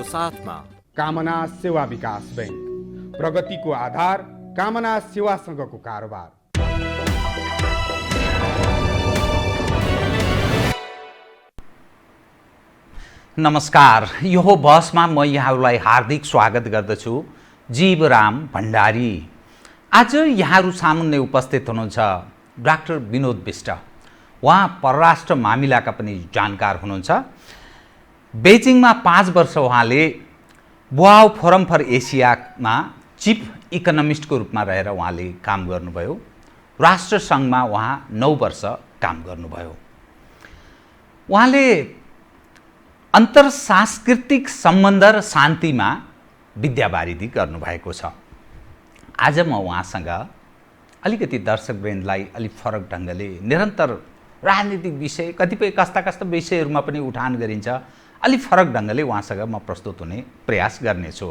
को साथमा कामना सेवा विकास बैंक, प्रगतिको आधार कामना सेवासँगको कारोबार। नमस्कार, यो बसमा म यहाँहरूलाई हार्दिक स्वागत गर्दछु। जीवराम भण्डारी। आज यहाँहरू सामुन्ने उपस्थित हुनुहुन्छ डाक्टर विनोद बिष्ट। उहाँ परराष्ट्र मामिलाका पनि जानकार हुनुहुन्छ। बेजिङमा 5 वर्ष उहाँले बोआओ फोरम फर एसियामा चिफ इकोनोमिस्टको रूपमा रहेर उहाँले काम गर्नुभयो। राष्ट्रसङ्घमा उहाँ 9 वर्ष काम गर्नुभयो। उहाँले अन्तर्सांस्कृतिक सम्बन्ध र शान्तिमा विद्यावारिधि गर्नुभएको छ। आज म उहाँसँग अलिकति दर्शकवृन्दलाई अलिक फरक ढङ्गले निरन्तर राजनीतिक विषय, कतिपय कस्ता विषयहरूमा पनि उठान गरिन्छ, अलिक फरक ढङ्गले उहाँसँग म प्रस्तुत हुने प्रयास गर्नेछु।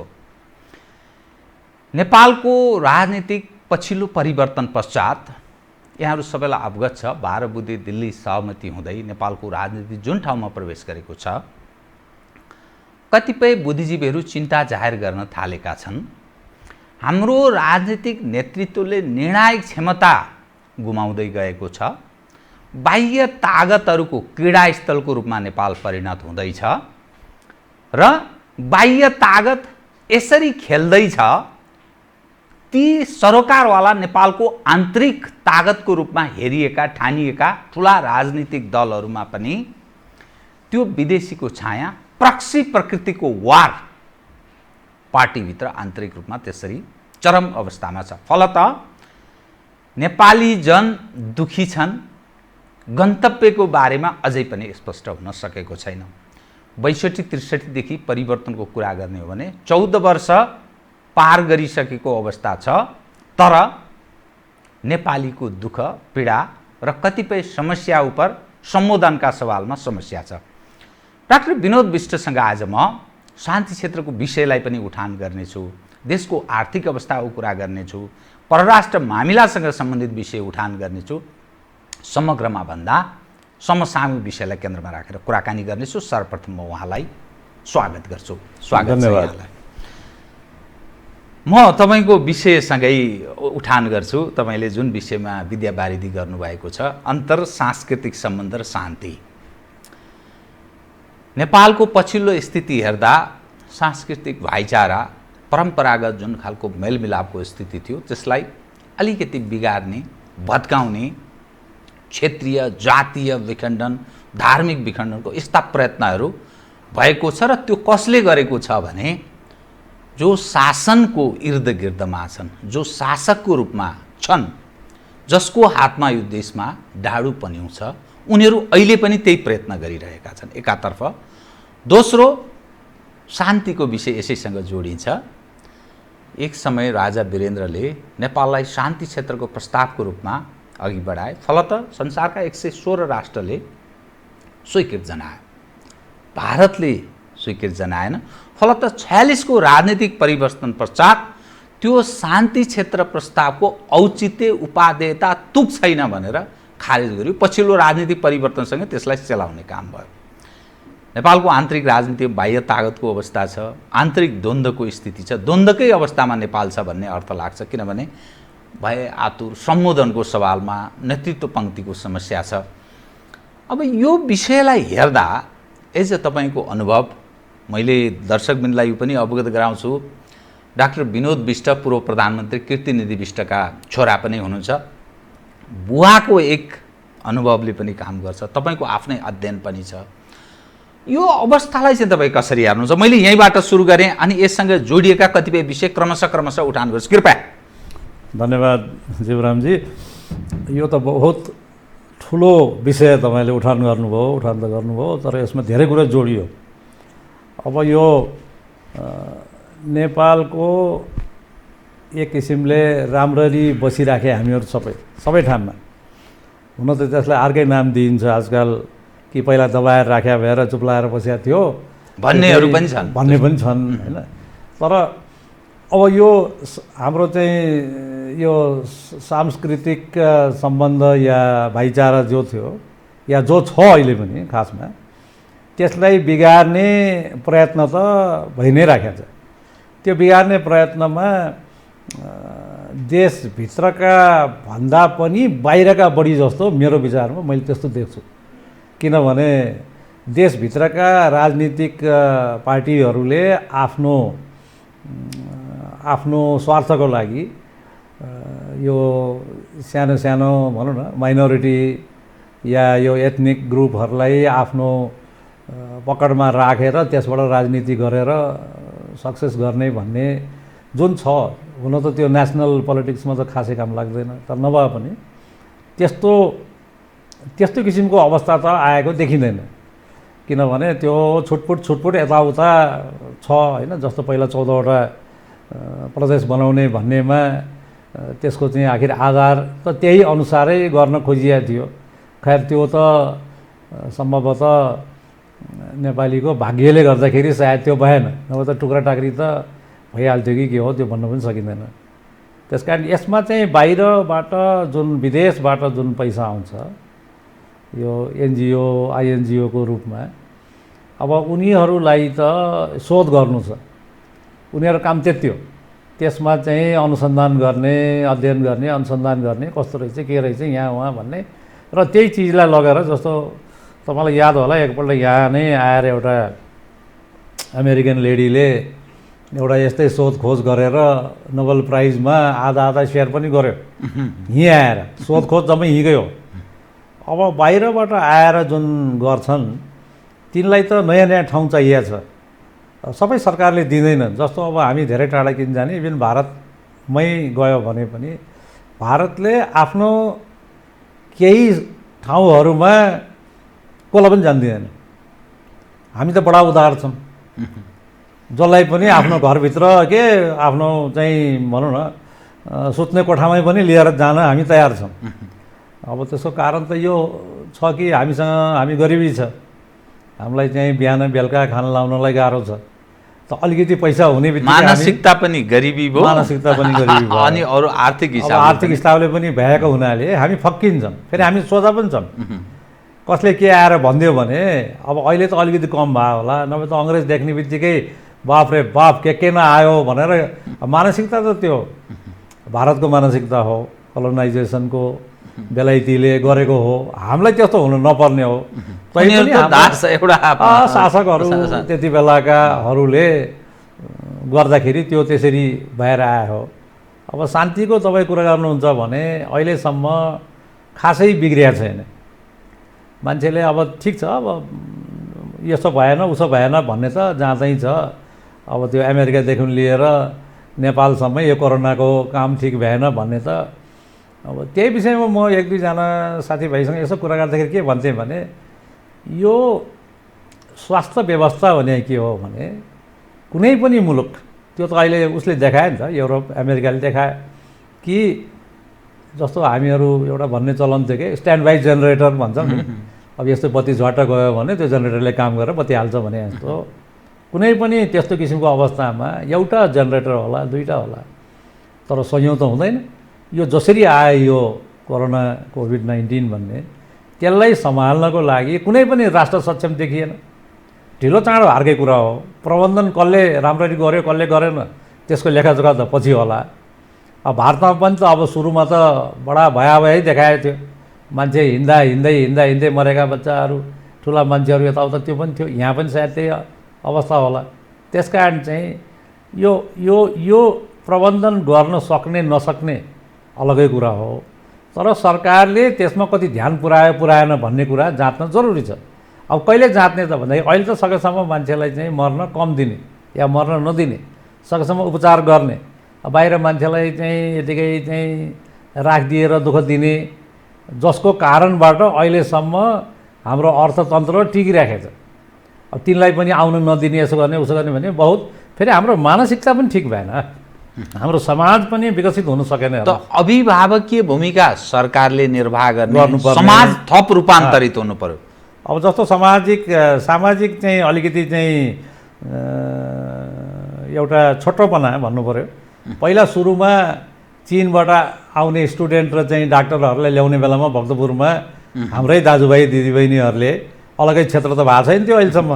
नेपालको राजनीतिक पछिल्लो परिवर्तन पश्चात यहाँहरू सबैलाई अवगत छ, 12 बुँदे दिल्ली सहमति हुँदै नेपालको राजनीति जुन ठाउँमा प्रवेश गरेको छ, कतिपय बुद्धिजीवीहरू चिन्ता जाहेर गर्न थालेका छन्। हाम्रो राजनीतिक नेतृत्वले निर्णायक क्षमता गुमाउँदै गएको छ। बाह्य तागतहरूको क्रीडास्थलको रूपमा नेपाल परिणत हुँदैछ र बाह्य तागत यसरी खेल्दैछ, ती सरोकारवाला नेपालको आन्तरिक तागतको रूपमा हेरिएका ठानिएका ठुला राजनीतिक दलहरूमा पनि त्यो विदेशीको छाया, प्रक्सी प्रकृतिको वार पार्टीभित्र आन्तरिक रूपमा त्यसरी चरम अवस्थामा छ। फलत नेपाली जन दुखी छन्। गन्तव्यको बारेमा अझै पनि स्पष्ट हुन सकेको छैन। 62-63 देखि परिवर्तनको कुरा गर्ने हो भने 14 वर्ष पार गरिसकेको अवस्था छ, तर नेपालीको दुःख पीडा र कतिपय समस्या उप सम्बोधनका सवालमा समस्या छ। डाक्टर विनोद बिष्टसँग आज म शान्ति क्षेत्रको विषयलाई पनि उठान गर्नेछु, देशको आर्थिक अवस्थाको कुरा गर्नेछु, परराष्ट्र मामिलासँग सम्बन्धित विषय उठान गर्नेछु। समग्रमा भन्दा समसामयिक विषयलाई केन्द्रमा राखेर कुराकानी गर्नेछु। सर्वप्रथम म उहाँलाई स्वागत गर्छु। स्वागत छ यहाँलाई। म तपाईको विषयसँगै उठान गर्छु। तपाईले जुन विषयमा विद्यावारिधि गर्नुभएको छ, अन्तर्सांस्कृतिक सम्बन्ध र शान्ति। नेपालको पछिल्लो स्थिति हेर्दा सांस्कृतिक भाइचारा, परम्परागत जुन खालको मेलमिलापको स्थिति थियो, त्यसलाई अलिकति बिगार्ने, भत्काउने, क्षेत्रीय जातीय विखण्डन, धार्मिक विखण्डनको यस्ता प्रयत्नहरू भएको छ। र त्यो कसले गरेको छ भने जो शासनको इर्दगिर्दमा छन्, जो शासकको रूपमा छन्, जसको हातमा यो देशमा डाडु पन्यु छ, उनीहरू अहिले पनि त्यही प्रयत्न गरिरहेका छन् एकातर्फ। दोस्रो, शान्तिको विषय यसैसँग जोडिन्छ। एक समय राजा वीरेन्द्रले नेपाललाई शान्ति क्षेत्रको प्रस्तावको रूपमा अघि बढाए। फलत संसारका 116 राष्ट्रले स्वीकृत जनाए, भारतले स्वीकृत जनाएन। फलत 46 को राजनीतिक परिवर्तन पश्चात त्यो शान्ति क्षेत्र प्रस्तावको औचित्य, उपादेयता तुक छैन भनेर खारेज गर्यो। पछिल्लो राजनीतिक परिवर्तनसँग त्यसलाई चलाउने काम भयो। नेपालको आन्तरिक राजनीति बाह्य तागतको अवस्था छ, आन्तरिक द्वन्द्वको स्थिति छ, द्वन्द्वकै अवस्थामा नेपाल छ भन्ने अर्थ लाग्छ। किनभने भए आतुर सम्बोधनको सवालमा नेतृत्व पङ्क्तिको समस्या छ। अब यो विषयलाई हेर्दा एज तपाईको अनुभव, मैले दर्शकबिनलाई यो पनि अवगत गराउँछु, डाक्टर विनोद बिष्ट पूर्व प्रधानमन्त्री कीर्तिनिधि बिष्टका छोरा पनि हुनुहुन्छ। बुवाको एक अनुभवले पनि काम गर्छ, तपाईको आफ्नै अध्ययन पनि छ। यो अवस्थालाई चाहिँ तपाईँ कसरी हेर्नुहुन्छ? मैले यहीँबाट सुरु गरेँ अनि यससँग जोडिएका कतिपय विषय क्रमशः उठान गर्छु, कृपया। धन्यवाद जीवरामजी। यो त बहुत ठुलो विषय तपाईँले उठान त गर्नुभयो, तर यसमा धेरै कुरा जोडियो। अब यो नेपालको एक किसिमले राम्ररी बसिराखे हामीहरू सबै ठाउँमा। हुन त त्यसलाई अर्कै नाम दिइन्छ आजकल, कि पहिला दबाएर राख्या भएर चुप्लाएर बसेका थियो भन्नेहरू पनि छन् हैन। तर अब यो हाम्रो चाहिँ यो सांस्कृतिक सम्बन्ध या भाइचारा जो थियो या जो छ अहिले पनि खासमा त्यसलाई बिगार्ने प्रयत्न त भइ नै राखेको छ। त्यो बिगार्ने प्रयत्नमा देशभित्रका भन्दा पनि बाहिरका बढी जस्तो मेरो विचारमा मैले त्यस्तो देख्छु। किनभने देशभित्रका राजनीतिक पार्टीहरूले आफ्नो स्वार्थको लागि यो सानो सानो भनौँ न माइनोरिटी या यो एथनिक ग्रुपहरूलाई आफ्नो पकडमा राखेर त्यसबाट राजनीति गरेर सक्सेस गर्ने भन्ने जुन छ, हुन त त्यो नेसनल पोलिटिक्समा त खासै काम लाग्दैन, तर नभए पनि त्यस्तो किसिमको अवस्था त आएको देखिँदैन। किनभने त्यो छुटपुट यताउता छ होइन। जस्तो पहिला 14वटा प्रदेश बनाउने भन्नेमा त्यसको चाहिँ आखिर आधार त त्यही अनुसारै गर्न खोजिएको थियो। खैर त्यो त सम्भवतः नेपालीको भाग्यले गर्दाखेरि सायद त्यो भएन, नभए त टुक्रा टाक्री त भइहाल्थ्यो कि के हो त्यो भन्न पनि सकिँदैन। त्यस कारण यसमा चाहिँ बाहिरबाट जुन विदेशबाट जुन पैसा आउँछ यो एनजिओ आइएनजिओको रूपमा, अब उनीहरूलाई त शोध गर्नु छ, उनीहरू काम त्यति हो। त्यसमा चाहिँ अनुसन्धान गर्ने, अध्ययन गर्ने, अनुसन्धान गर्ने कस्तो रहेछ के रहेछ यहाँ उहाँ भन्ने, र त्यही चिजलाई लगेर जस्तो तपाईँलाई याद होला एकपल्ट यहाँ नै आएर एउटा अमेरिकन लेडीले एउटा यस्तै सोधखोज गरेर नोबेल प्राइजमा आधा सेयर पनि गर्यो। यहीँ आएर सोधखोज जम्मै यहीँकै हो। अब बाहिरबाट आएर जुन गर्छन् तिनलाई त नयाँ नयाँ ठाउँ चाहिएको छ, सबै सरकारले दिँदैन। जस्तो अब हामी धेरै टाढा किन जाने, इभन भारतमै गयो भने पनि भारतले आफ्नो केही ठाउँहरूमा कसलाई पनि जान्दिँदैन। हामी त बडा उदार छौँ, जसलाई पनि आफ्नो घरभित्र आफ्नो चाहिँ भनौँ न सुत्ने कोठामै पनि लिएर जान हामी तयार छौँ। अब त्यसको कारण त यो छ कि हामी गरिबी छ, हामीलाई चाहिँ बिहान बेलुका खाना लाउनलाई गाह्रो छ। त अलिकति पैसा हुने बित्तिकै मानसिकता पनि गरिबी भयो, मानसिकता पनि गरिबी भयो, अनि अरू आर्थिक हिसाबले पनि भएको हुनाले हामी फक्किन्छौँ। फेरि हामी सोझा पनि छौँ। कसले के आएर भनिदियो भने अब अहिले त अलिकति कम भयो होला, नभए त अङ्ग्रेज देख्ने बित्तिकै बाप रे बाप के नआयो भनेर मानसिकता त त्यो भारतको मानसिकता हो, कलोनाइजेसनको बेलायतीले गरेको हो। हामीलाई त्यस्तो हुनु नपर्ने हो। शासकहरू त्यति बेलाकाहरूले गर्दाखेरि त्यो त्यसरी भएर आयो हो। अब शान्तिको तपाईँ कुरा गर्नुहुन्छ भने अहिलेसम्म खासै बिग्रिएको छैन। मान्छेले अब ठिक छ, अब यसो भएन उसो भएन भन्ने त जाँदै छ। अब त्यो अमेरिकादेखि लिएर नेपालसम्म यो कोरोनाको काम ठिक भएन भन्ने त अब त्यही विषयमा म एक दुईजना साथीभाइसँग यसो कुरा गर्दाखेरि के भन्थेँ भने यो स्वास्थ्य व्यवस्था भने के हो भने कुनै पनि मुलुक, त्यो त अहिले उसले देखायो नि त, युरोप अमेरिकाले देखायो कि जस्तो हामीहरू एउटा भन्ने चलन थियो कि स्ट्यान्ड बाई जेनेरेटर भन्छौँ नि। अब यस्तो बत्ती झट्ट गयो भने त्यो जेनेरेटरले काम गरेर बत्ती हाल्छ भने जस्तो कुनै पनि त्यस्तो किसिमको अवस्थामा एउटा जेनेरेटर होला, दुईवटा होला, तर संयौँ त हुँदैन। यो जसरी आयो यो कोरोना कोभिड-19 भन्ने, त्यसलाई सम्हाल्नको लागि कुनै पनि राष्ट्र सक्षम देखिएन। ढिलो चाँडो हारकै कुरा हो। प्रबन्धन कसले राम्ररी गर्यो कसले गरेन त्यसको लेखाजोखा त पछि होला। अब भारतमा पनि त अब सुरुमा त बडा भयावह देखाएको थियो। मान्छे हिँड्दै मरेका बच्चाहरू, ठुला मान्छेहरू यताउता, त्यो पनि थियो। यहाँ पनि सायद त्यही अवस्था होला। त्यस कारण चाहिँ यो यो यो प्रबन्धन गर्न सक्ने नसक्ने अलगै कुरा हो, तर सरकारले त्यसमा कति ध्यान पुर्याएन भन्ने कुरा जाँच्न जरुरी छ। अब कहिले जाँच्ने त भन्दाखेरि अहिले त सकेसम्म मान्छेलाई चाहिँ मर्न कम दिने या मर्न नदिने, सकेसम्म उपचार गर्ने, बाहिर मान्छेलाई चाहिँ यतिकै चाहिँ राखिदिएर दुःख दिने, जसको कारणबाट अहिलेसम्म हाम्रो अर्थतन्त्र टिकिराखेको छ। अब तिनलाई पनि आउन नदिने, यसो गर्ने उसो गर्ने भने बहुत फेरि हाम्रो मानसिकता पनि ठिक भएन, हाम्रो समाज पनि विकसित हुन सकेन। त अभिभावकीय भूमिका सरकारले निर्वाह गर्ने, समाज थप रूपान्तरित हुनु पर्यो। अब जस्तो सामाजिक चाहिँ अलिकति चाहिँ एउटा छोटोपना भन्नु पर्यो। पहिला सुरुमा चीनबाट आउने स्टुडेन्ट र चाहिँ डाक्टरहरूलाई ल्याउने बेलामा भक्तपुरमा हाम्रै दाजुभाइ दिदीबहिनीहरूले अलगै क्षेत्र त भएको छैन त्यो अहिलेसम्म।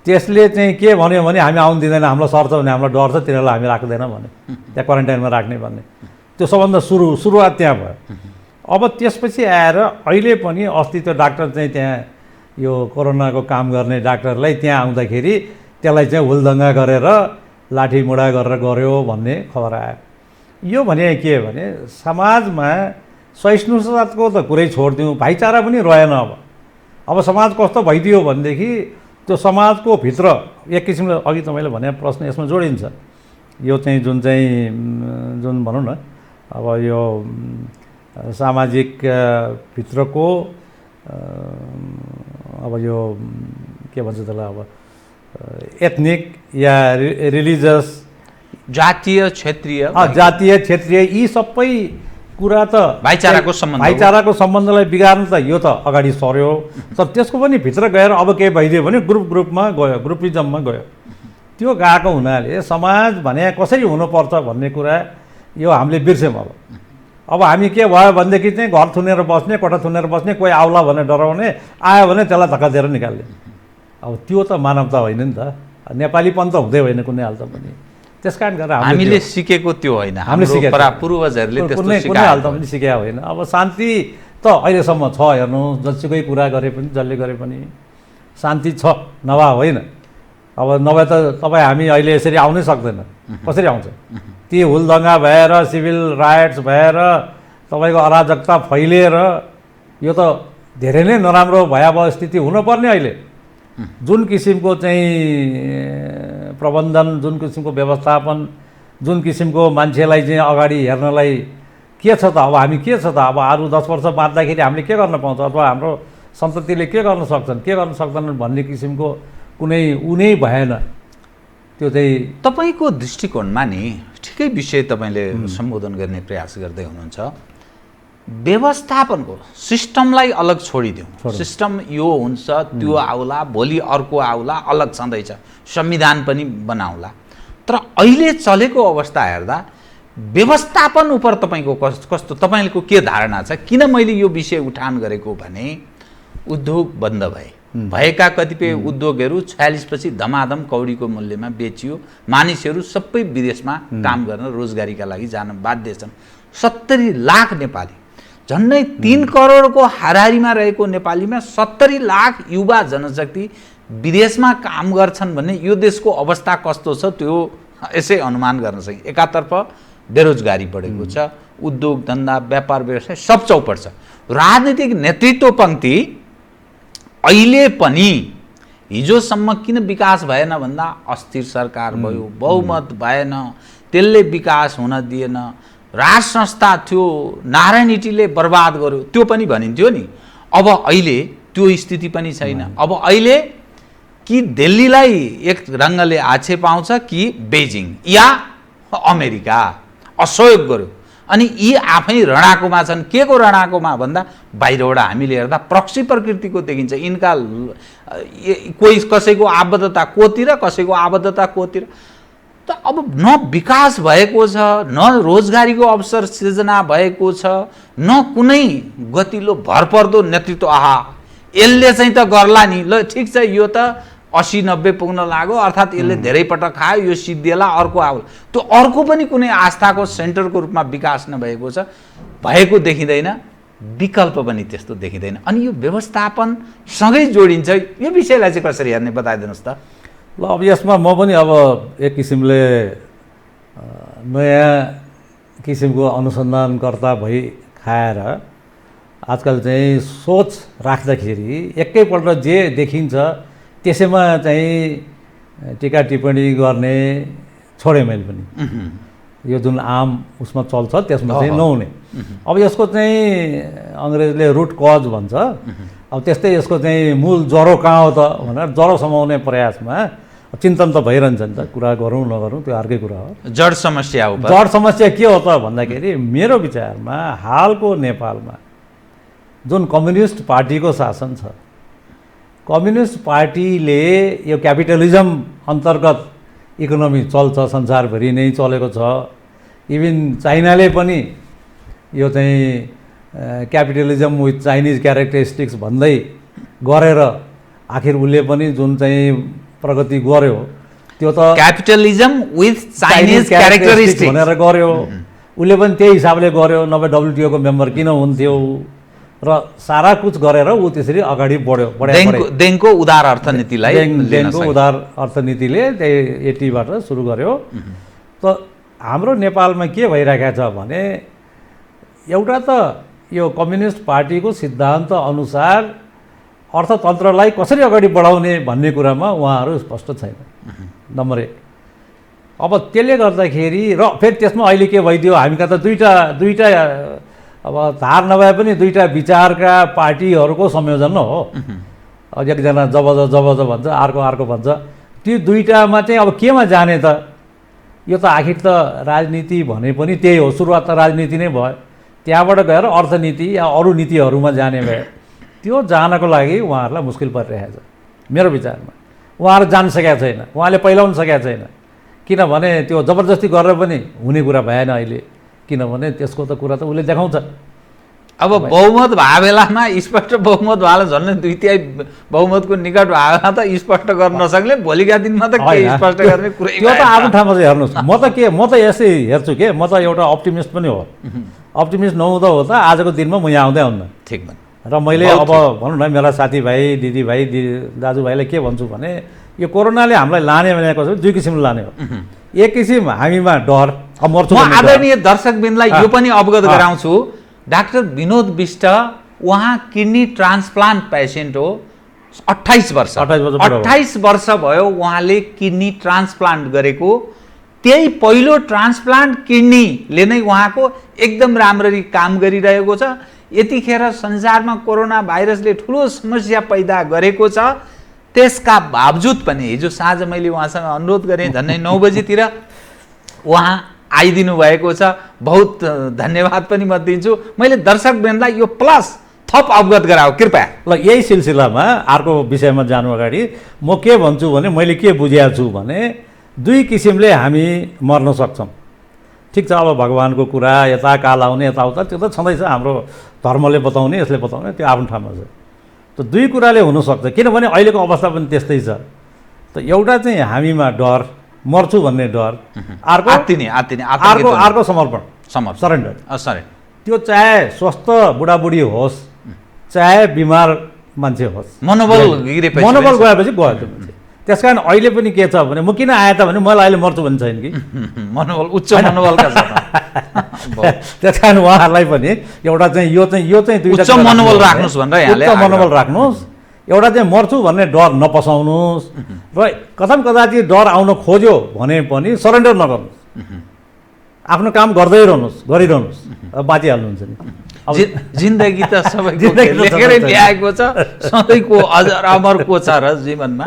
त्यसले चाहिँ के भन्यो भने हामी आउनु दिँदैन, हामीलाई सर्छ भने हामीलाई डर छ, तिनीहरूलाई हामी राख्दैन भने, त्यहाँ क्वारेन्टाइनमा राख्ने भन्ने। त्यो सबभन्दा सुरुवात त्यहाँ भयो। अब त्यसपछि आएर अहिले पनि अस्ति त्यो डाक्टर चाहिँ त्यहाँ यो कोरोनाको काम गर्ने डाक्टरलाई त्यहाँ आउँदाखेरि त्यसलाई चाहिँ हुलदङ्गा गरेर लाठीमुढा गरेर गऱ्यो भन्ने खबर आयो। यो भने के भने समाजमा सहिष्णुताको त कुरै छोडिदिउँ, भाइचारा पनि रहेन। अब समाज कस्तो भइदियो भनेदेखि त्यो समाजको भित्र एक किसिमले अघि तपाईँले भने प्रश्न यसमा जोडिन्छ। यो चाहिँ जुन भनौँ न अब यो सामाजिक भित्रको अब यो के भन्छ त्यसलाई अब एथनिक या रिलिजियस जातीय क्षेत्रीय यी सबै कुरा त भाइचाराको सम्बन्धलाई बिगार्नु त यो त अगाडि सर्यो। तर त्यसको पनि भित्र गएर अब के भइदियो भने ग्रुपमा गयो, ग्रुपिजममा गयो। त्यो गएको हुनाले समाज भने कसरी हुनुपर्छ भन्ने कुरा यो हामीले बिर्स्यौँ। अब हामी के भयो भनेदेखि चाहिँ घर थुनेर बस्ने, कोठा थुनेर बस्ने, कोही आउला भनेर डराउने, आयो भने त्यसलाई धक्का दिएर निकाल्ने। अब त्यो त मानवता होइन नि त, नेपालीपन त हुँदै होइन कुनै हालत पनि। त्यस कारण गरेर हामीले सिकेको त्यो होइन, हामीले पूर्वजहरूले कुनै हालत पनि सिकेका होइन। अब शान्ति त अहिलेसम्म छ, हेर्नु जतिसुकै कुरा गरे पनि जसले गरे पनि शान्ति छ, नभए होइन। अब नभए त तपाईँ हामी अहिले यसरी आउनै सक्दैन, कसरी आउँछ? ती हुलदङ्गा भएर, सिभिल राइट्स भएर, तपाईँको अराजकता फैलिएर यो त धेरै नै नराम्रो भयावह स्थिति हुनुपर्ने। अहिले जुन किसिमको चाहिँ प्रबन्धन, जुन किसिमको व्यवस्थापन, जुन किसिमको मान्छेलाई चाहिँ अगाडि हेर्नलाई के छ त, अब हामी के छ त, अब अरू 10 वर्ष बाँच्दाखेरि हामीले के गर्न पाउँछ, अथवा हाम्रो सन्ततिले के गर्न सक्छन्, के गर्न सक्दैनन् भन्ने किसिमको कुनै उनै भएन। त्यो चाहिँ तपाईँको दृष्टिकोणमा नि ठिकै विषय तपाईँले सम्बोधन गर्ने प्रयास गर्दै हुनुहुन्छ। व्यवस्थापनको सिस्टमलाई अलग छोडिदिउँ, सिस्टम यो हुन्छ, त्यो आउला, भोलि अर्को आउला, अलग छँदैछ, संविधान पनि बनाउला। तर अहिले चलेको अवस्था हेर्दा व्यवस्थापन उप तपाईँको कस्तो, तपाईँको के धारणा छ? किन मैले यो विषय उठान गरेको भने उद्योग बन्द भएका कतिपय उद्योगहरू 46 पछि धमाधम कौडीको मूल्यमा बेचियो, मानिसहरू सबै विदेशमा काम गर्न रोजगारीका लागि जान बाध्य छन्। 70 लाख नेपाली, झन्डै 3 करोडको हाराहारीमा रहेको नेपालीमा 70 लाख युवा जनशक्ति विदेशमा काम गर्छन् भने यो देशको अवस्था कस्तो छ त्यो यसै अनुमान गर्न सकिन्छ। एकातर्फ बेरोजगारी बढेको छ, उद्योग धन्दा, व्यापार व्यवसाय सब चौपट छ। राजनीतिक नेतृत्व पङ्क्ति अहिले पनि हिजोसम्म किन विकास भएन भन्दा अस्थिर सरकार भयो, बहुमत भएन, त्यसले विकास हुन दिएन, राज संस्था थियो, नारायण हिटीले बर्बाद गर्यो, त्यो पनि भनिन्थ्यो नि। अब अहिले त्यो स्थिति पनि छैन। अब अहिले कि दिल्लीलाई एक रङ्गले आक्षेप आउँछ कि बेजिङ या अमेरिका असहयोग गर्यो, अनि यी आफै रणाकोमा छन्। के को रणाकोमा भन्दा बाहिरबाट हामीले हेर्दा प्रक्सी प्रकृतिको देखिन्छ। यिनका कोही कसैको आबद्धता कोतिर, कसैको आबद्धता कोतिर। त अब न विकास भएको छ, न रोजगारीको अवसर सृजना भएको छ, न कुनै गतिलो भरपर्दो नेतृत्व। आहा यसले चाहिँ त गर्ला नि, ल ठिक छ, यो त 80-90 पुग्न लाग्यो, अर्थात् यसले धेरै पटक खायो, यो सिद्धिएला, अर्को आउला। त्यो अर्को पनि कुनै आस्थाको सेन्टरको रूपमा विकास नभएको छ, भएको देखिँदैन, विकल्प पनि त्यस्तो देखिँदैन। अनि यो व्यवस्थापनसँगै जोडिन्छ। यो विषयलाई चाहिँ कसरी हेर्ने बताइदिनुहोस् त। ल अब यसमा म पनि अब एक किसिमले नयाँ किसिमको अनुसन्धानकर्ता भई खाएर आजकल चाहिँ सोच राख्दाखेरि एकैपल्ट जे देखिन्छ त्यसैमा चाहिँ टिका टिप्पणी गर्ने छोडेँ मैले पनि। यो जुन आम उसमा चल्छ त्यसमा चाहिँ नहुने। अब यसको चाहिँ अङ्ग्रेजले रुट कज भन्छ। अब त्यस्तै यसको चाहिँ मूल जरो कहाँ हो त भनेर जरो समाउने प्रयासमा चिन्तन त भइरहन्छ नि त। कुरा गरौँ नगरौँ त्यो अर्कै कुरा हो। जड समस्या हो। जड समस्या के हो त भन्दाखेरि मेरो विचारमा हालको नेपालमा जुन कम्युनिस्ट पार्टीको शासन छ, कम्युनिस्ट पार्टीले यो क्यापिटलिजम अन्तर्गत इकोनोमी चल्छ, संसारभरि नै चलेको छ। इभन चाइनाले पनि यो चाहिँ क्यापिटलिजम विथ चाइनिज क्यारेक्टरिस्टिक्स भन्दै गरेर आखिर उसले पनि जुन चाहिँ प्रगति गर्यो त्यो त क्यापिटलिजम विथ चाइनिज क्यारेक्टरिस्टिक्स भनेर गर्यो। उसले पनि त्यही हिसाबले गर्यो, नभए WTO को मेम्बर किन हुन्थ्यो र सारा कुछ गरेर ऊ त्यसरी अगाडि बढ्यो। देङको उदार अर्थनीतिलाई देङको उदार अर्थनीतिले त्यही 80बाट सुरु गर्यो। त हाम्रो नेपालमा के भइरहेको छ भने एउटा त यो कम्युनिस्ट पार्टीको सिद्धान्त अनुसार अर्थतन्त्रलाई कसरी अगाडि बढाउने भन्ने कुरामा उहाँहरू स्पष्ट छैन, नम्बर 1। अब त्यसले गर्दाखेरि र फेरि त्यसमा अहिले के भइदियो, हामीका त दुईटा अब धार नभए पनि दुईटा विचारका पार्टीहरूको संयोजन हो। एकजना जब भन्छ, अर्को भन्छ। त्यो दुईटामा चाहिँ अब केमा जाने त? यो त आखिर त राजनीति भने पनि त्यही हो, सुरुवात त राजनीति नै भयो, त्यहाँबाट गएर अर्थनीति या अरू नीतिहरूमा जाने भयो। त्यो जानको लागि उहाँहरूलाई मुस्किल परिरहेको छ मेरो विचारमा। उहाँहरू जान सकेका छैन, उहाँले पहिलाउन सकेका छैन, किनभने त्यो जबरजस्ती गरेर पनि हुने कुरा भएन अहिले, किनभने त्यसको त कुरा त उसले देखाउँछ। अब बहुमत भए बेलामा स्पष्ट बहुमत भएला, झन् 2/3 बहुमतको निकट भए बेला त स्पष्ट गर्न नसक्ने, भोलिका दिनमा त के स्पष्ट गर्ने कुरै त्यो त आफ्नो ठाउँमा चाहिँ हेर्नुहोस्। म त यसै हेर्छु के, म त एउटा अप्टिमिस्ट पनि हो। अप्टिमिस्ट नहुँदा हो त आजको दिनमा म यहाँ आउँदै हुन्न। ठिक भन। र मैले अब भनौँ न मेरा साथीभाइ दिदीभाइ दाजुभाइलाई के भन्छु भने यो कोरोनाले हामीलाई लाने भनेको छ, दुई किसिमले लाने हो। एक किसिम हामीमा डर, मर्छु। म आदरणीय दर्शकबिनलाई यो पनि अवगत गराउँछु, डाक्टर विनोद विष्ट उहाँ किडनी ट्रान्सप्लान्ट पेसेन्ट हो, 28 वर्ष भयो उहाँले किडनी ट्रान्सप्लान्ट गरेको। त्यही पहिलो ट्रान्सप्लान्ट किडनीले नै उहाँको एकदम राम्ररी काम गरिरहेको छ। यतिखेर संसारमा कोरोना भाइरसले ठुलो समस्या पैदा गरेको छ, त्यसका बावजुद पनि हिजो साँझ मैले उहाँसँग अनुरोध गरेँ, झन्डै 9 बजीतिर उहाँ आइदिनु भएको छ। बहुत धन्यवाद पनि म दिन्छु। मैले दर्शकवृन्दलाई यो प्लस थप अवगत गराऊ कृपया। ल यही सिलसिलामा अर्को विषयमा जानु अगाडि म के भन्छु भने मैले के बुझेको छु भने दुई किसिमले हामी मर्न सक्छौँ। ठिक छ, अब भगवानको कुरा यता काल आउने यताउता त्यो त छँदैछ, हाम्रो धर्मले बताउने यसले बताउने त्यो आफ्नो ठाउँमा छ। त दुई कुराले हुनसक्छ, किनभने अहिलेको अवस्था पनि त्यस्तै छ। त एउटा चाहिँ हामीमा डर, मर्छु भन्ने डर, अर्को समर्पण, सरेन्डर। त्यो चाहे स्वस्थ बुढाबुढी होस् चाहे बिमार मान्छे होस्, मनोबल गएपछि गयो त्यो मान्छे। त्यस कारण अहिले पनि के छ भने म किन आएँ त भने मलाई अहिले मर्छु भन्ने छैन कि, मनोबल उच्च मनोबलका छ। त्यस कारण उहाँहरूलाई पनि एउटा चाहिँ यो चाहिँ दुईटा उच्च मनोबल राख्नुहोस् भनेर यहाँले उच्च मनोबल राख्नुहोस्। एउटा चाहिँ मर्छु भन्ने डर नपसाउनुहोस् र कथम कदाचित डर आउन खोज्यो भने पनि सरेन्डर नगर्नुहोस्, आफ्नो काम गरिरहनुहोस्, बाँचिहाल्नुहुन्छ नि। जिन्दगी त सबैको लेखेरै ल्याएको छ, सधैँको अजर अमरको छ र जीवनमा।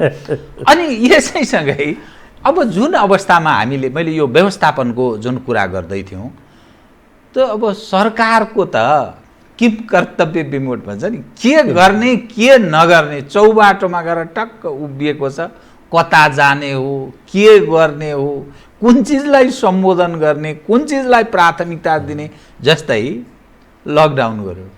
अनि यसैसँगै अब जुन अवस्थामा मैले यो व्यवस्थापनको जुन कुरा गर्दै थियौँ, त अब सरकारको त किम कर्तव्य विमूढ भन्छ नि, के गर्ने के नगर्ने चौबाटोमा गएर टक्क उभिएको छ। कता जाने हो, के गर्ने हो, कुन चिजलाई सम्बोधन गर्ने, कुन चिजलाई प्राथमिकता दिने। जस्तै लकडाउन गर्यो,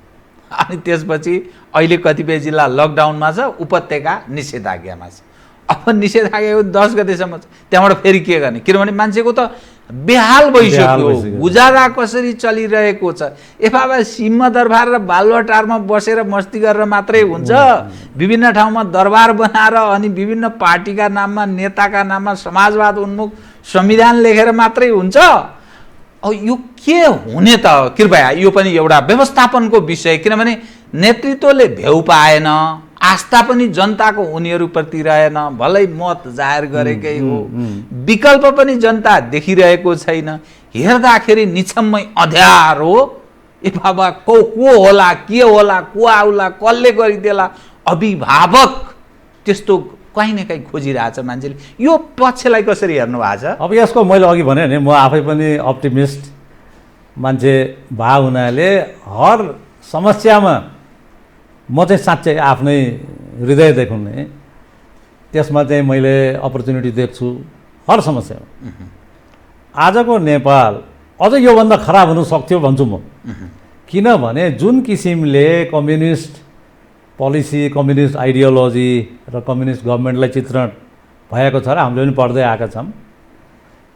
अनि त्यसपछि अहिले कतिपय जिल्ला लकडाउनमा छ, उपत्यका निषेधाज्ञामा छ। अब निषेधाज्ञा 10 गतेसम्म छ, त्यहाँबाट फेरि के गर्ने, किनभने मान्छेको त बेहाल भइसक्यो, गुजारा कसरी चलिरहेको छ। एफाबा सिंहदरबार र बालुवाटारमा बसेर मस्ती गरेर मात्रै हुन्छ, विभिन्न ठाउँमा दरबार बनाएर अनि विभिन्न पार्टीका नाममा नेताका नाममा समाजवाद उन्मुख संविधान लेखेर मात्रै हुन्छ। अब यो के हुने त? कृपया यो पनि एउटा व्यवस्थापनको विषय, किनभने नेतृत्वले भ्याउ पाएन, आस्था पनि जनताको उनीहरूप्रति रहेन, भलै मत जाहेर गरेकै हो, विकल्प पनि जनता देखिरहेको छैन। हेर्दाखेरि निछम्मै अँध्यार हो। ए बाबा को होला, के होला, को आउला, कसले गरिदेला, अभिभावक त्यस्तो कहीँ न कहीँ खोजिरहेछ मान्छेले। यो पक्षलाई कसरी हेर्नु भएको छ? अब यसको मैले अघि भने नि म आफै पनि अप्टिमिस्ट मान्छे भए हुनाले हर समस्यामा म चाहिँ साँच्चै आफ्नै हृदय देखाउने, त्यसमा चाहिँ मैले अपर्च्युनिटी देख्छु हर समस्यामा। आजको नेपाल अझ योभन्दा खराब हुन सक्थ्यो भन्छु म, किनभने जुन किसिमले कम्युनिस्ट पोलिसी कम्युनिस्ट आइडियोलोजी र कम्युनिस्ट गभर्मेन्टलाई चित्रण भएको छ र हामीले पनि पढ्दै आएका छौँ।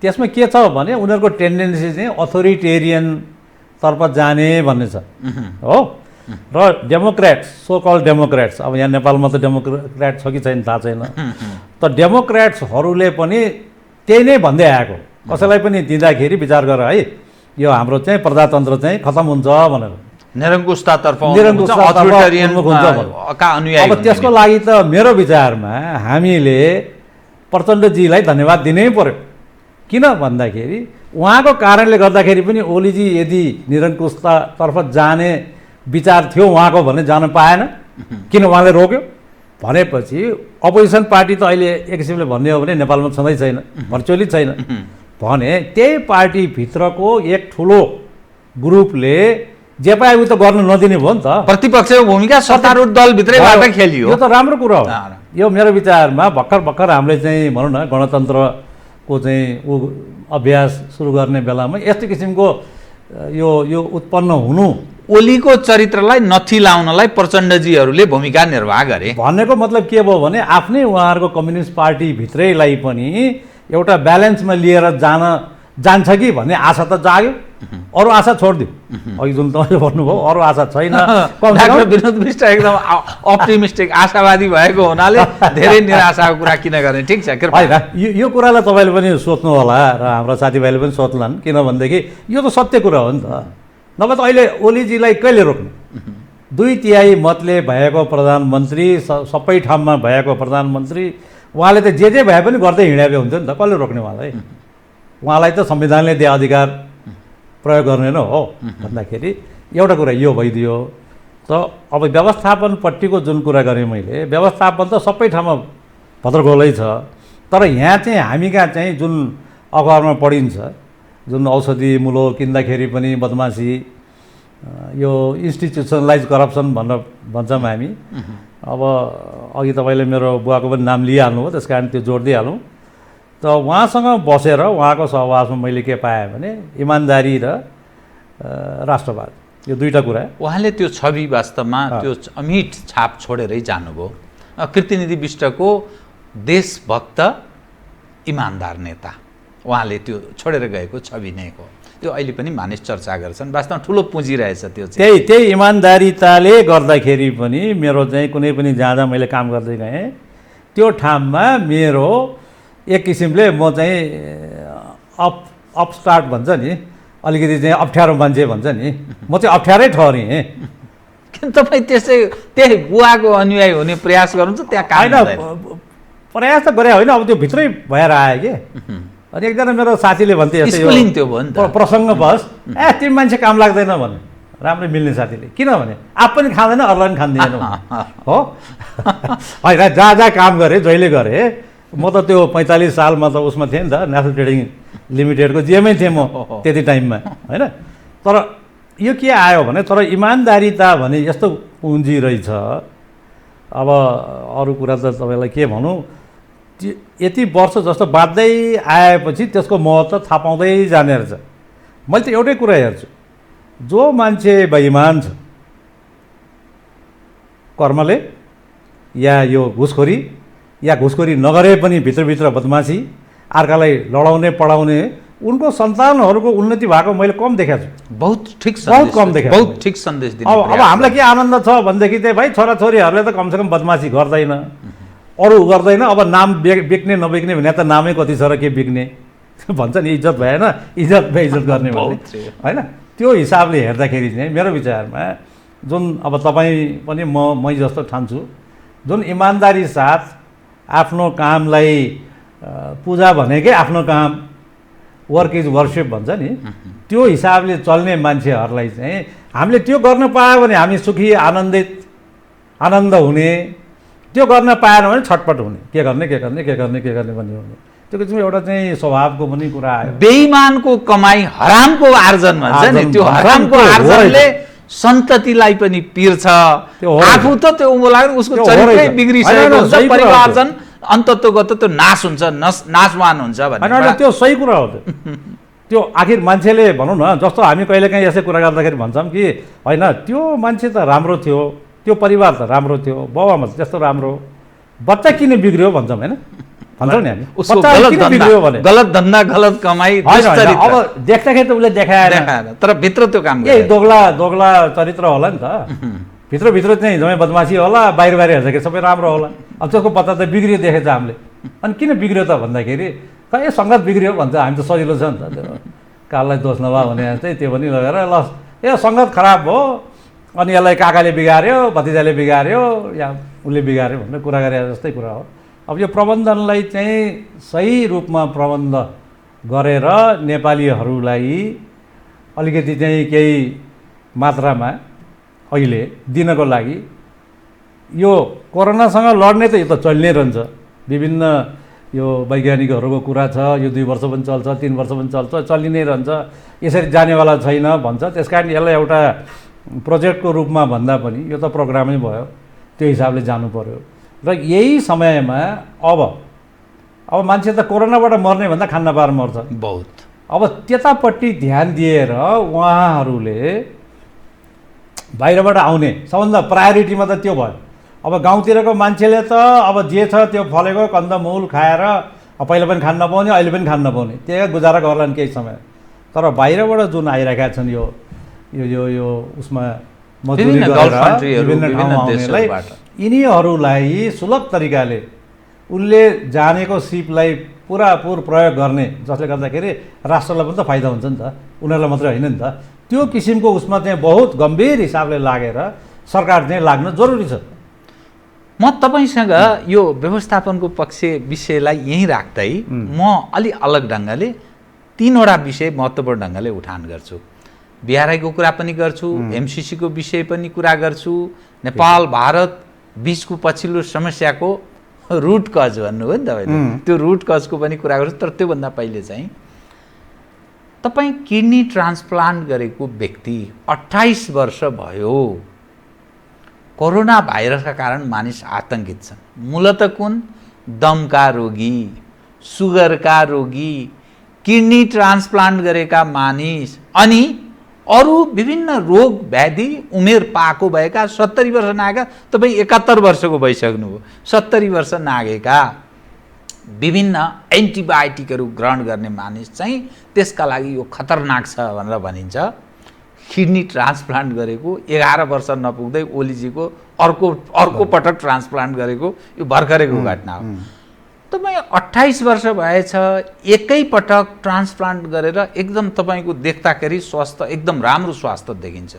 त्यसमा के छ भने उनीहरूको टेन्डेन्सी चाहिँ अथोरिटेरियन तर्फ जाने भन्ने छ हो। र डेमोक्रेट्स सो कल डेमोक्रेट्स, अब यहाँ नेपालमा त डेमोक्रेट छ कि छैन थाहा छैन, त डेमोक्रेट्सहरूले पनि त्यही नै भन्दै आएको, कसैलाई पनि दिँदाखेरि विचार गर है यो हाम्रो चाहिँ प्रजातन्त्र चाहिँ खतम हुन्छ भनेर, निरङ्कुशतातर्फ अब त्यसको लागि त मेरो विचारमा हामीले प्रचण्डजीलाई धन्यवाद दिनै पर्यो। किन भन्दाखेरि उहाँको कारणले गर्दाखेरि पनि ओलीजी यदि निरङ्कुशतातर्फ जाने विचार थियो उहाँको भने जान पाएन, किन उहाँले रोक्यो भनेपछि अपोजिसन पार्टी त अहिले एक किसिमले भन्ने हो भने नेपालमा छँदै छैन, भर्चुअली छैन भने त्यही पार्टीभित्रको एक ठुलो ग्रुपले जे पाए उयो त गर्नु नदिने भयो नि त। प्रतिपक्षको भूमिका सत्तारूढ दलभित्रैबाट खेलियो, यो त राम्रो कुरा हो। यो मेरो विचारमा भर्खर हामीले चाहिँ भनौँ न गणतन्त्रको चाहिँ अभ्यास सुरु गर्ने बेलामा यस्तो किसिमको यो उत्पन्न हुनु, ओलीको चरित्रलाई नथी लाउनलाई प्रचण्डजीहरूले भूमिका निर्वाह गरे। भन्नेको मतलब के भयो भने आफ्नै उहाँहरूको कम्युनिस्ट पार्टीभित्रैलाई पनि एउटा ब्यालेन्समा लिएर जान्छ कि भन्ने आशा त जाग्यो, अरू आशा छोडिदियो। अघि जुन तपाईँले भन्नुभयो अरू आशा छैन। डाक्टर विनोद विष्ट एकदम अप्टिमिस्टिक आशावादी भएको हुनाले धेरै निराशाको कुरा किन गर्ने। ठिक छ, होइन यो कुरालाई तपाईँले पनि सोच्नु होला र हाम्रा साथीभाइले पनि सोध्लान्, किनभनेदेखि यो त सत्य कुरा हो नि त। नभए त अहिले ओलीजीलाई कहिले रोक्नु? 2/3 मतले भएको प्रधानमन्त्री, सबै ठाउँमा भएको प्रधानमन्त्री, उहाँले त जे भए पनि गर्दै हिँडेको हुन्थ्यो नि त, कसले रोक्ने उहाँलाई? उहाँलाई त संविधानले दिए अधिकार प्रयोग गर्ने नै हो भन्दाखेरि एउटा कुरा यो भइदियो। त अब व्यवस्थापनपट्टिको जुन कुरा गरेँ मैले, व्यवस्थापन त सबै ठाउँमा भद्रगोलै छ, तर यहाँ चाहिँ हामी कहाँ चाहिँ जुन अखबारमा पढिन्छ, जुन औषधि मूलो किन्दाखेरि पनि बदमासी, यो इन्स्टिट्युसनलाइज करप्सन भन्छौँ हामी। अब अघि तपाईँले मेरो बुवाको पनि नाम लिइहाल्नु हो, त्यस कारण त्यो जोड दिइहालौँ। त उहाँसँग बसेर उहाँको सहवासमा मैले के पाएँ भने इमान्दारी र राष्ट्रवाद, यो दुईवटा कुरा। उहाँले त्यो छवि वास्तवमा त्यो अमिट छाप छोडेरै जानुभयो। कृतिनिधि विष्टको देशभक्त इमान्दार नेता, उहाँले त्यो छोडेर गएको छवि नै हो। त्यो अहिले पनि मानिस चर्चा गर्छन्, वास्तवमा ठुलो पुँजी रहेछ त्यो चाहिँ। त्यही इमान्दारिताले गर्दाखेरि पनि मेरो चाहिँ कुनै पनि जहाँ मैले काम गर्दै गएँ त्यो ठाउँमा मेरो एक किसिमले म चाहिँ अपस्टार्ट भन्छ नि, अलिकति चाहिँ अप्ठ्यारो मान्छे भन्छ नि, म चाहिँ अप्ठ्यारै ठहरेँ। किन तपाईँ त्यही बुवाको अनुयायी हुने प्रयास गर्नुहुन्छ? त्यहाँ होइन, प्रयास त गरे होइन, अब त्यो भित्रै भएर आयो कि। अनि एकजना मेरो साथीले भन्थे प्रसङ्ग बस, तिमी मान्छे काम लाग्दैन भने, राम्रै मिल्ने साथीले, किनभने आफ पनि खाँदैन अरूलाई पनि खाँदैन हो। होइन, जहाँ काम गरेँ जहिले गरेँ, म त त्यो 45 सालमा त उसमा थिएँ नि त, नेसनल ट्रेडिङ लिमिटेडको जिएमै थिएँ म त्यति टाइममा, होइन। तर यो के आयो भने, तर इमान्दारिता भने यस्तो पुँजी रहेछ। अब अरू कुरा त तपाईँलाई के भनौँ, यति वर्ष जस्तो बाँच्दै आएपछि त्यसको महत्त्व थाहा पाउँदै जाने रहेछ। मैले त एउटै कुरा हेर्छु, जो मान्छे बेइमान छ कर्मले या यो घुसखोरी या घुसखोरी नगरे पनि भित्रभित्र बदमासी, अर्कालाई लडाउने पढाउने, उनको सन्तानहरूको उन्नति भएको मैले कम देखाएको छु। बहुत ठिक, बहुत कम देखाएको, बहुत ठिक सन्देश दिनु। अब हामीलाई के आनन्द छ भनेदेखि चाहिँ भाइ छोराछोरीहरूले त कमसेकम बदमासी गर्दैन, अरू गर्दैन, अब नाम बिक्ने नबिक्ने भने त नामै कति छ र के बिक्ने भन्छ नि, इज्जत भएन, इज्जत बेइज्जत गर्ने भने, होइन। त्यो हिसाबले हेर्दाखेरि चाहिँ मेरो विचारमा जुन अब तपाईँ पनि मै जस्तो ठान्छु, जुन इमान्दारी साथ आफ्नो कामलाई पूजा भनेकै आफ्नो काम, वर्क इज वर्सिप भन्छ नि, त्यो हिसाबले चल्ने मान्छेहरूलाई चाहिँ हामीले त्यो गर्न पायो भने हामी सुखी आनन्द हुने, त्यो गर्न पाएन भने छटपट हुने, के गर्ने भन्ने हुने। त्यो किसिमको एउटा चाहिँ स्वभावको पनि कुरा आयो। बेइमानको कमाई हरामको आर्जन भन्छ नि, त्यो हरामको आर्जनले सन्ततिलाई पनि पिर्छ, आफू त त्यो उँभो लाग्यो, उसको चरित्रै बिग्रिसकेको हुन्छ, परिवारजन अन्ततोगत त्यो नाश हुन्छ, नाशवान हुन्छ भन्ने। त्यो सही कुरा हो। त्यो आखिर मान्छेले भनौँ न, जस्तो हामी कहिलेकाहीँ यसै कुरा गर्दाखेरि भन्छौँ कि होइन त्यो मान्छे त राम्रो थियो, त्यो परिवार त राम्रो थियो, बाउआमा त त्यस्तो राम्रो, बच्चा किन बिग्रियो भन्छौँ होइन, भन्छौँ नि हामी, उसको बच्चा गलत किन धन्दा, बिग्रियो भने गलत धन्दा, गलत कमाई, होइन, होइन, दुष्चरित्र अब देख्दाखेरि त उसले देखाएन, देखाएन, तर भित्र त्यो काम यही गर्यो। दोगला चरित्र होला नि त, भित्र चाहिँ जम्मै बदमासी होला, बाहिर हेर्दाखेरि सबै राम्रो होला। अब त्यसको बच्चा त बिग्रियो देखेछ हामीले, अनि किन बिग्रियो त भन्दाखेरि खै सङ्गत बिग्रियो भन्छ, हामी त सजिलो छ नि त, त्यो काललाई दोष नभए भने चाहिँ त्यो पनि लगेर ल सङ्गत खराब हो अनि यसलाई काकाले बिगार्यो, भतिजाले बिगार्यो या उसले बिगार्यो भनेर कुरा गरे जस्तै कुरा हो। अब यो प्रबन्धनलाई चाहिँ सही रूपमा प्रबन्ध गरेर नेपालीहरूलाई अलिकति चाहिँ केही मात्रामा अहिले दिनको लागि, यो कोरोनासँग लड्ने त यो त चलि नै रहन्छ, विभिन्न यो वैज्ञानिकहरूको कुरा छ, यो 2 वर्ष पनि चल्छ, 3 वर्ष पनि चल्छ, चलि नै रहन्छ, यसरी जानेवाला छैन भन्छ। त्यस कारण यसलाई एउटा प्रोजेक्टको रूपमा भन्दा पनि यो त प्रोग्रामै भयो, त्यो हिसाबले जानु पर्यो। र यही समयमा अब मान्छे त कोरोनाबाट मर्ने भन्दा खान्न पाएर मर्छ बहुत। अब त्यतापट्टि ध्यान दिएर उहाँहरूले बाहिरबाट आउने सबभन्दा प्रायोरिटीमा त त्यो भयो। अब गाउँतिरको मान्छेले त अब जे छ त्यो फलेको कन्दमूल खाएर पहिला पनि खान नपाउने, अहिले पनि खान नपाउने, त्यही गुजारा गर्लान् केही समय। तर बाहिरबाट जुन आइरहेका छन् यो यो यो यो उसमा मजदुरी गरेर विभिन्न ठाउँमा आउनेलाई, यिनीहरूलाई सुलभ तरिकाले उनले जानेको सिपलाई पुरापुर प्रयोग गर्ने, जसले गर्दाखेरि राष्ट्रलाई पनि त फाइदा हुन्छ नि त, उनीहरूलाई मात्रै होइन नि त। त्यो किसिमको उसमा चाहिँ बहुत गम्भीर हिसाबले लागेर सरकार चाहिँ लाग्न जरुरी छ। म तपाईसँग यो व्यवस्थापनको विषयलाई यहीँ राख्दै म अलि अलग ढङ्गले 3वटा विषय महत्त्वपूर्ण ढङ्गले उठान गर्छु। बिआरआईको कुरा पनि गर्छु, एमसिसीको विषय पनि कुरा गर्छु, नेपाल भारत बिचको पछिल्लो समस्याको रुट कज भन्नुभयो नि तपाईँले, त्यो रुट कजको पनि कुरा गर्छु। तर त्योभन्दा पहिले चाहिँ तपाईँ किडनी ट्रान्सप्लान्ट गरेको व्यक्ति 28 वर्ष भयो, कोरोना भाइरसका कारण मानिस आतंकित छन्। मूलतः कुन? दमका रोगी, सुगरका रोगी, किडनी ट्रान्सप्लान्ट गरेका मानिस अनि अरू विभिन्न रोग व्याधि उमेर पाएको भएका 70 वर्ष नागेका, तपाईँ 71 वर्षको भइसक्नुभयो, 70 वर्ष नागेका विभिन्न एन्टिबायोटिकहरू ग्रहण गर्ने मानिस चाहिँ त्यसका लागि यो खतरनाक छ भनेर भनिन्छ। किडनी ट्रान्सप्लान्ट गरेको 11 वर्ष नपुग्दै ओलीजीको अर्को पटक ट्रान्सप्लान्ट गरेको यो भर्खरैको घटना हो। तपाईँ 28 वर्ष भएछ, एकै पटक ट्रान्सप्लान्ट गरेर एकदम तपाईँको देख्दाखेरि स्वास्थ्य एकदम राम्रो स्वास्थ्य देखिन्छ।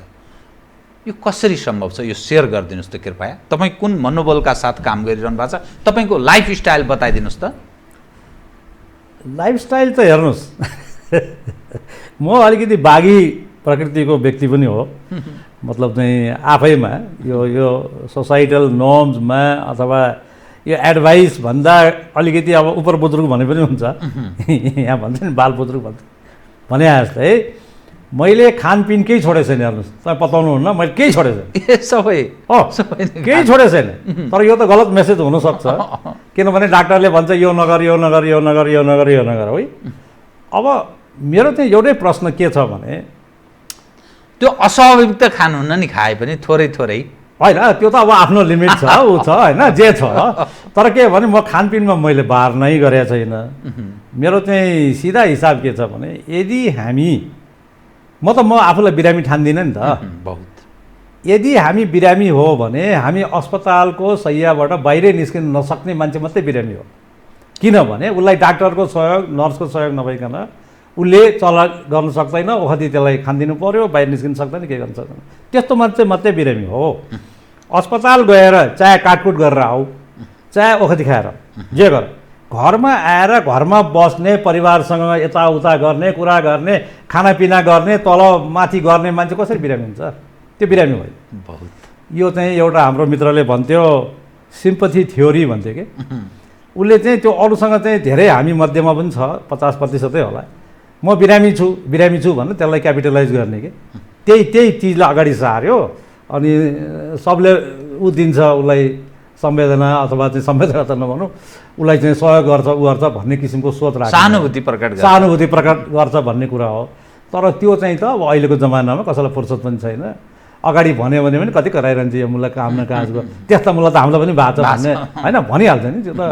यो कसरी सम्भव छ? यो सेयर गरिदिनुहोस् त कृपया। तपाईँ कुन मनोबलका साथ काम गरिरहनु भएको छ? तपाईँको लाइफस्टाइल बताइदिनुहोस् त। लाइफस्टाइल त हेर्नुहोस् म अलिकति बागी प्रकृतिको व्यक्ति पनि हो, मतलब चाहिँ आफैमा यो सोसाइटल नर्म्समा अथवा यो एडभाइस भन्दा अलिकति अब उपर बुजुर्ग भने पनि हुन्छ, यहाँ भन्छ नि बाल बुजुर्ग भन्छ भने जस्तै मैले खानपिन केही छोडेको छैन। हेर्नुहोस्, तपाईँ पताउनुहुन्न, मैले केही छोडेको छैन, सबै केही छोडेको छैन। तर यो त गलत मेसेज हुनसक्छ, किनभने डाक्टरले भन्छ यो नगर यो नगर यो नगर यो नगर यो नगर है। अब मेरो चाहिँ एउटै प्रश्न के छ भने त्यो अस्वाभाविक त खानुहुन्न नि, खाए पनि थोरै थोरै होइन, त्यो त अब आफ्नो लिमिट छ, ऊ छ होइन, जे छ। तर के भने म खानपिनमा मैले बार नै गरेको छैन। मेरो चाहिँ सिधा हिसाब के छ भने यदि म आफूलाई बिरामी ठान्दिनँ नि त, बहुत। यदि हामी बिरामी हो भने हामी अस्पतालको शैय्याबाट बाहिरै निस्किन नसक्ने मान्छे मात्रै बिरामी हो। किनभने उसलाई डाक्टरको सहयोग, नर्सको सहयोग नभइकन उसले चला गर्न सक्दैन, ओखति त्यसलाई खानिदिनु पर्यो, बाहिर निस्किन सक्दैन, के गर्न सक्दैन, त्यस्तो मान्छे मात्रै बिरामी हो। अस्पताल गएर चाहे काटकुट गरेर आऊ, चाहे ओखति खाएर जे गर, घरमा आएर घरमा बस्ने, परिवारसँग यताउता गर्ने, कुरा गर्ने, खानापिना गर्ने, तल माथि गर्ने मान्छे कसरी बिरामी हुन्छ? त्यो बिरामी भयो। बहुत। यो चाहिँ एउटा हाम्रो मित्रले भन्थ्यो सिम्पथी थ्योरी भन्थ्यो कि, उसले चाहिँ त्यो अरूसँग चाहिँ धेरै हामी मध्येमा पनि छ, 50% होला, म बिरामी छु भनेर त्यसलाई क्यापिटलाइज गर्ने कि, त्यही चिजलाई अगाडि सार्यो अनि सबले ऊ दिन्छ, उसलाई संवेदना अथवा चाहिँ संवेदना त नभनौँ, उसलाई चाहिँ सहयोग गर्छ, ऊ गर्छ भन्ने किसिमको सोच राख्छ, सहानुभूति प्रकट गर्छ भन्ने कुरा हो। तर त्यो चाहिँ त अब अहिलेको जमानामा कसैलाई फुर्सद पनि छैन। अगाडि भन्यो भने पनि कति कराइरहन्छ यो मुला काम न काजको त्यस्ता मुला त हामीलाई पनि भएको छ भन्ने होइन भनिहाल्छ नि त्यो त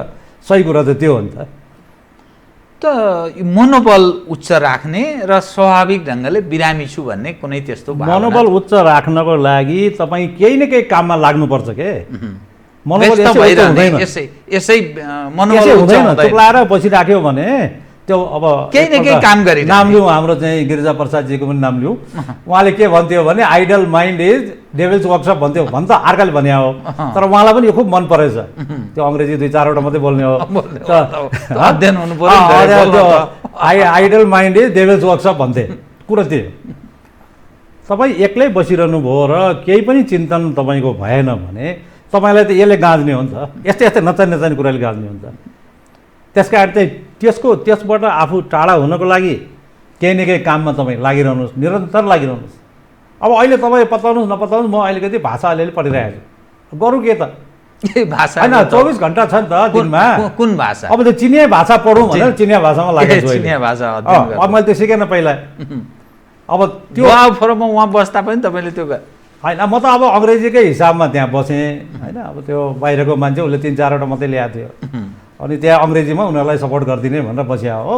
सही कुरा त त्यो हो नि त मनोबल उच्च राख्ने र स्वाभाविक ढङ्गले बिरामी छु भन्ने कुनै त्यस्तो मनोबल उच्च राख्नको लागि तपाईँ केही न केही काममा लाग्नुपर्छ के मनोबल यसै मनोबल हुँदैन चुप्लाएर बसिराख्यो भने त्यो अब केही न केही काम गरि नाम लिउँ हाम्रो चाहिँ गिरिजा प्रसादजीको पनि नाम लिउँ उहाँले के भन्थ्यो भने idle mind is devil's workshop भन्थ्यो भन् त अर्काले भने हो तर उहाँलाई पनि यो खुब मन परेछ त्यो अङ्ग्रेजी 2-4वटा मात्रै बोल्ने हो अध्ययन हुनु पर्यो idle mind is devil's workshop भन्थे कुरा त्यो तपाईँ एक्लै बसिरहनु भयो र केही पनि चिन्तन तपाईँको भएन भने तपाईँलाई त यसले गाँज्ने हो नि त यस्तै यस्तै नचाहिने कुराले गाँज्ने हुन्छ त्यस कारण चाहिँ त्यसबाट आफू टाढा हुनको लागि केही न केही काममा तपाईँ लागिरहनुहोस् निरन्तर लागिरहनुहोस् अब अहिले तपाईँ पत्ताउनुहोस् नपत्ताउनुहोस् म अलिकति भाषा अलिअलि पढिरहेको छु गरौँ के त भाषा होइन 24 घन्टा छ नि त दिनमा कुन भाषा अब त्यो चिनिया भाषा पढौँ भनेर चिनिया भाषामा लागेको छु चिनिया भाषा अब मैले त्यो सिकेन पहिला अब त्यो फरममा उहाँ बस्दा पनि तपाईँले त्यो होइन म त अब अङ्ग्रेजीकै हिसाबमा त्यहाँ बसेँ होइन अब त्यो बाहिरको मान्छे उसले 3-4वटा मात्रै ल्याएको थियो अनि त्यहाँ अङ्ग्रेजीमा उनीहरूलाई सपोर्ट गरिदिने भनेर बस्या हो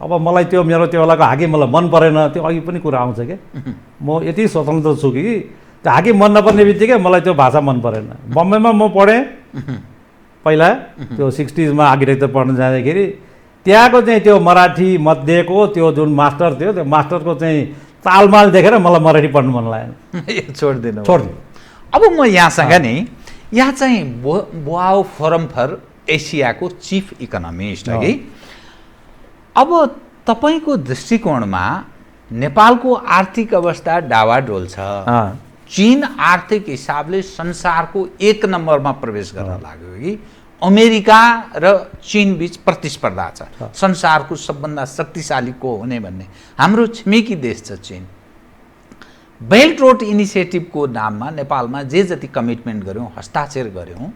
अब मलाई त्यो मेरो त्यो बेलाको हाकिम मलाई मन परेन त्यो अघि पनि कुरा आउँछ कि म यति स्वतन्त्र छु कि त्यो हाकिम मन नपर्ने बित्तिकै मलाई त्यो भाषा मन परेन बम्बईमा म पढेँ पहिला त्यो 60s आर्किटेक्चर पढ्न जाँदाखेरि त्यहाँको चाहिँ त्यो मराठी मध्येको त्यो जुन मास्टर थियो त्यो मास्टरको चाहिँ तालमाल देखेर मलाई मराठी पढ्नु मन लागेन छोडिदिनु छोडिदिनु अब म यहाँसँग नि यहाँ चाहिँ बोआओ फोरम फर एसियाको चिफ इकोनोमिस्ट है अब तपाईँको दृष्टिकोणमा नेपालको आर्थिक अवस्था डावाडोल छ चीन आर्थिक हिसाबले संसारको 1 नम्बरमा प्रवेश गर्न लाग्यो कि अमेरिका र चीन बीच प्रतिस्पर्धा छ संसारको सबभन्दा शक्तिशाली को हुने भन्ने हाम्रो छिमेकी देश छ चीन बेल्ट रोड इनिसिएटिभको नाममा नेपालमा जे जति कमिटमेन्ट गर्यौँ हस्ताक्षर गर्यौँ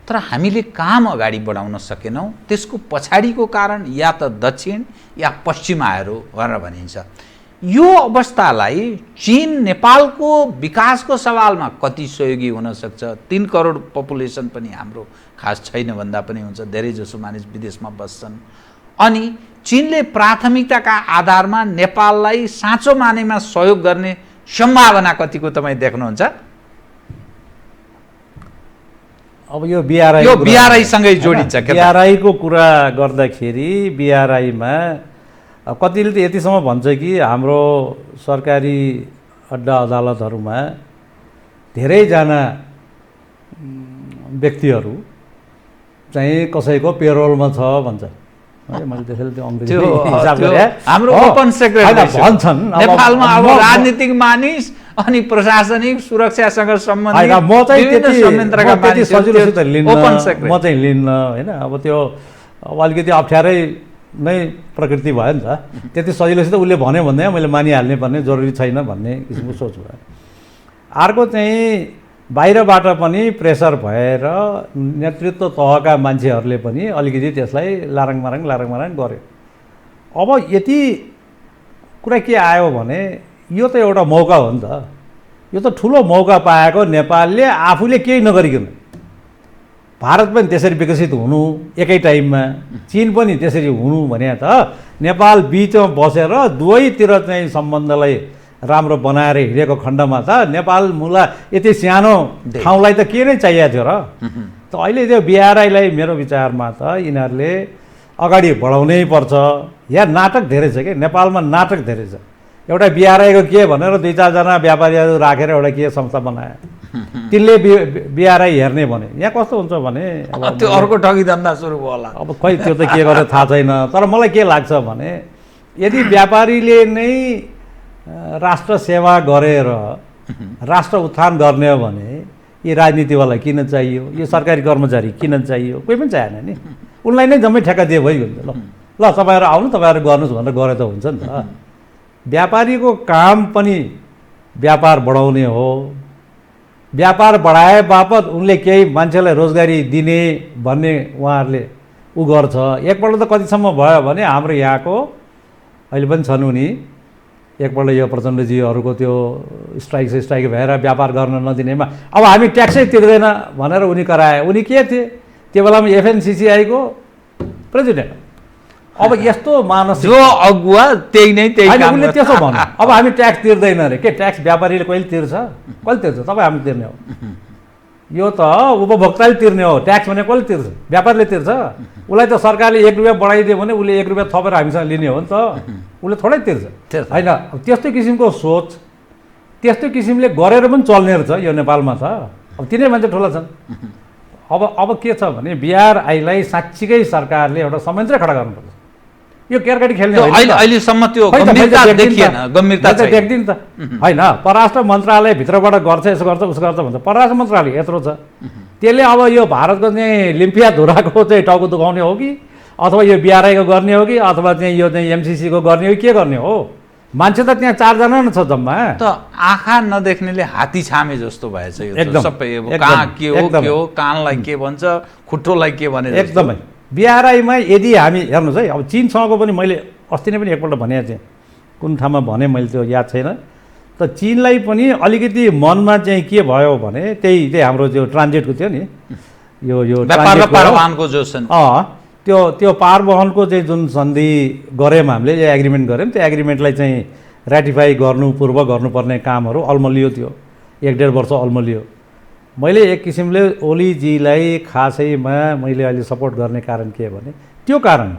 तर हामीले काम अगाडि बढाउन सकेनौँ त्यसको पछाडिको कारण या त दक्षिण या पश्चिम आएर भनेर भनिन्छ यो अवस्थालाई चीन नेपालको विकासको सवालमा कति सहयोगी हुन सक्छ 3 करोड पपुलेसन पनि हाम्रो खास छैन भन्दा पनि हुन्छ धेरैजसो मानिस विदेशमा बस्छन् अनि चीनले प्राथमिकताका आधारमा नेपाललाई साँचो मानेमा सहयोग गर्ने सम्भावना कतिको तपाईँ देख्नुहुन्छ अब यो BRI सँगै जोडिन्छ BRI को कुरा गर्दाखेरि BRI मा कतिले त यतिसम्म भन्छ कि हाम्रो सरकारी अड्डा अदालतहरूमा धेरैजना व्यक्तिहरू चाहिँ कसैको पेरोलमा छ भन्छ मैले त्यसैले त्यो अङ्ग्रेजी हिसाब गरे हाम्रो ओपन सेक्रेटरी भन्छन् नेपालमा अब राजनीतिक मानिस अनि प्रशासनिक सुरक्षासँग सम्बन्धित म चाहिँ त्यति सजिलोसित लिन्न म चाहिँ लिन्न होइन अब त्यो अब अलिकति अप्ठ्यारै नै प्रकृति भयो नि त त्यति सजिलोसित उसले भन्यो भन्दै मैले मानिहाल्ने पर्ने जरुरी छैन भन्ने किसिमको सोच भयो अर्को चाहिँ बाहिरबाट पनि प्रेसर भएर नेतृत्व तहका मान्छेहरूले पनि अलिकति त्यसलाई लाराङमाराङ गर्यो अब यति कुरा के आयो भने यो त एउटा मौका हो नि त यो त ठुलो मौका पाएको नेपालले आफूले केही नगरिकन भारत पनि त्यसरी विकसित हुनु एकै टाइममा चीन पनि त्यसरी हुनु भने त नेपाल बिचमा बसेर दुवैतिर चाहिँ सम्बन्धलाई राम्रो बनाएर हिँडेको खण्डमा त नेपाल मुला यति सानो ठाउँलाई त के नै चाहिएको थियो र त अहिले त्यो BRI-लाई मेरो विचारमा त यिनीहरूले अगाडि बढाउनै पर्छ यहाँ नाटक धेरै छ कि नेपालमा नाटक धेरै छ एउटा BRI-को के भनेर 2-4 जना व्यापारीहरू राखेर एउटा के संस्था बनायो तिनले BRI हेर्ने भने यहाँ कस्तो हुन्छ भने त्यो अर्को ठगी धन्दा सुरु भयो होला अब खै त्यो त के गर्ने थाहा छैन तर मलाई के लाग्छ भने यदि व्यापारीले नै राष्ट्र सेवा गरेर राष्ट्र उत्थान गर्ने हो भने यी राजनीतिवाला किन चाहियो यो सरकारी कर्मचारी किन चाहियो कोही पनि चाहिएन नि उनलाई नै जम्मै ठेक्का दिए भइगयो ल तपाईँहरू आउनु तपाईँहरू गर्नुहोस् भनेर गरे त हुन्छ नि त व्यापारीको काम पनि व्यापार बढाउने हो व्यापार बढाए बापत उनले केही मान्छेलाई रोजगारी दिने भन्ने उहाँहरूले उ गर्छ एकपल्ट त कतिसम्म भयो भने हाम्रो यहाँको अहिले पनि छन् उनी एकपल्ट यो प्रचण्डजीहरूको त्यो स्ट्राइक भएर व्यापार गर्न नदिनेमा अब हामी ट्याक्सै तिर्दैन भनेर उनी कराए। उनी के थिए त्यो बेलामा एफएनसिसिआईको प्रेसिडेन्ट। अब यस्तो मानसिक जो अगुवा त्यही नै त्यही काम उनले त्यसो भन्यो, अब हामी ट्याक्स तिर्दैन अरे। के ट्याक्स व्यापारीले कहिले तिर्छ? कहिले तिर्छ? तपाईँ हामी तिर्ने हो? यो त उपभोक्ताले तिर्ने हो। ट्याक्स भने कसले तिर्छ? व्यापारीले तिर्छ। उसलाई त सरकारले 1 रुपियाँ बढाइदियो भने उसले 1 रुपियाँ थपेर हामीसँग लिने हो नि त। उसले थोरै तिर्छ होइन। अब त्यस्तै किसिमको सोच, त्यस्तै किसिमले गरेर पनि चल्ने रहेछ यो नेपालमा त। अब तिनै मान्छे ठुला छन्। अब के छ भने बिआरआईलाई साँच्चीकै सरकारले एउटा संयन्त्रै खडा गर्नुपर्छ। यो केरकेटी खेल्ने अहिलेसम्म त्यो गम्भीरता देखिएन, गम्भीरता देख्दिन त होइन। परराष्ट्र मन्त्रालय भित्रबाट गर्छ, यसो गर्छ उस गर्छ भन्छ। परराष्ट्र मन्त्रालय यत्रो छ, त्यसले अब यो भारतको चाहिँ लिम्फिया धुराको चाहिँ टाउको दुखाउने हो कि अथवा यो बिआरआईको गर्ने हो कि अथवा चाहिँ यो चाहिँ एमसिसीको गर्ने हो कि के गर्ने हो? मान्छे त त्यहाँ 4 जना न छ जम्मा। त आँखा नदेख्नेले हात्ती छामे जस्तो भएछ यो एकदम सबै। कहाँ के हो, कानलाई के भन्छ, खुट्टोलाई के भने एकदमै। बिआरआईमा यदि हामी हेर्नुहोस् है, अब चीनसँगको पनि मैले अस्ति नै पनि एकपल्ट भनेको थिएँ, कुन ठाउँमा भने मैले त्यो याद छैन। त चीनलाई पनि अलिकति मनमा चाहिँ के भयो भने त्यही हाम्रो त्यो ट्रान्जिटको थियो नि, यो व्यापार र पारवाहनको जो त्यो पारवहनको चाहिँ जुन सन्धि गऱ्यौँ हामीले, यो एग्रिमेन्ट गऱ्यौँ, त्यो एग्रिमेन्टलाई चाहिँ ऱ्याटिफाई पूर्व गर्नुपर्ने कामहरू अल्मलियो। त्यो 1-1.5 वर्ष अल्मलियो। मैले एक किसिमले ओलीजीलाई खासैमा मैले अहिले सपोर्ट गर्ने कारण के भने त्यो कारण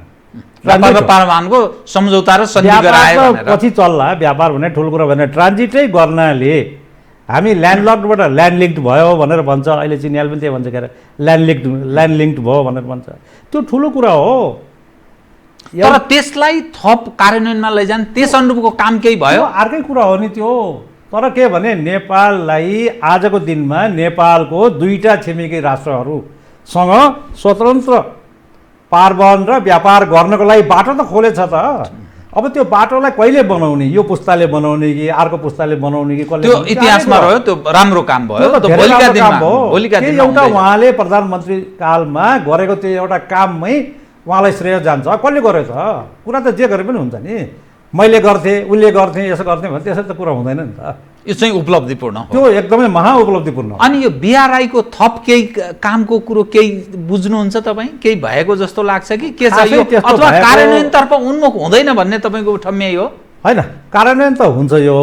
व्यापार र पारवाहनको सम्झौता र सन्धि गराए भनेर। पछि चल्ला व्यापार भने ठुलो कुरा भने ट्रान्जिटै गर्नाले हामी ल्यान्डलकबाट ल्यान्ड लिङ्क्ड भयो भनेर भन्छ। अहिले चिनियाले पनि त्यही भन्छ के अरे ल्यान्ड लिङ्क्ड भयो भनेर भन्छ। त्यो ठुलो कुरा हो। तर त्यसलाई थप कार्यान्वयनमा लैजान त्यस अनुरूपको काम केही भयो? अर्कै कुरा हो नि त्यो। तर के भने नेपाललाई आजको दिनमा नेपालको 2टा छिमेकी राष्ट्रहरूसँग स्वतन्त्र पारवहन र व्यापार गर्नको लागि बाटो त खोलेछ त। अब त्यो बाटोलाई कहिले बनाउने? यो पुस्ताले बनाउने कि अर्को पुस्ताले बनाउने कि कसले? त्यो इतिहासमा रह्यो, त्यो राम्रो काम भयो। भोलिका दिनमा एउटा उहाँले प्रधानमन्त्री कालमा गरेको त्यो एउटा काममै उहाँलाई श्रेय जान्छ। कसले गर्यो त? कुरा त जे गरे पनि हुन्छ नि। मैले गर्थेँ, उसले गर्थे, यसो गर्थेँ भने त्यसरी त कुरा हुँदैन नि त। यो चाहिँ उपलब्धिपूर्ण हो। त्यो एकदमै महाउपलब्धिपूर्ण हो। अनि यो बिआरआईको थप केही कामको कुरो केही बुझ्नुहुन्छ तपाईँ? केही भएको जस्तो लाग्छ कि के छ यो? अथवा कार्यान्वयनतर्फ उन्मुख हुँदैन भन्ने तपाईँको ठम्याइ हो? होइन, कार्यान्वयन त हुन्छ, यो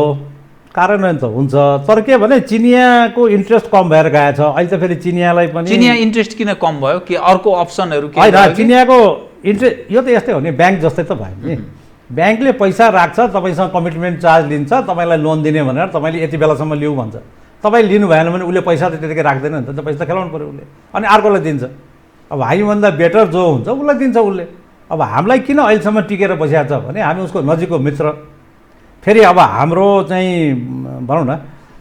कार्यान्वयन त हुन्छ। तर के भने चिनियाको इन्ट्रेस्ट कम भएर गएछ। अहिले त फेरि चिनियालाई पनि चिनिया इन्ट्रेस्ट किन कम भयो? के अर्को अप्सनहरू के? होइन, चिनियाको इन्ट्रेस्ट यो त यस्तै हो नि, ब्याङ्क जस्तै त भयो नि। ब्याङ्कले पैसा राख्छ, तपाईँसँग कमिटमेन्ट चार्ज लिन्छ, तपाईँलाई लोन दिने भनेर तपाईँले यति बेलासम्म लिऊ भन्छ। तपाईँ लिनु भएन भने उसले पैसा त त्यतिकै राख्दैन नि त, पैसा त खेलाउनु पऱ्यो उसले, अनि अर्कोलाई दिन्छ। अब हामीभन्दा बेटर जो हुन्छ उसलाई दिन्छ उसले। अब हामीलाई किन अहिलेसम्म टिकेर बसिएको छ भने हामी उसको नजिकको मित्र। फेरि अब हाम्रो चाहिँ भनौँ न,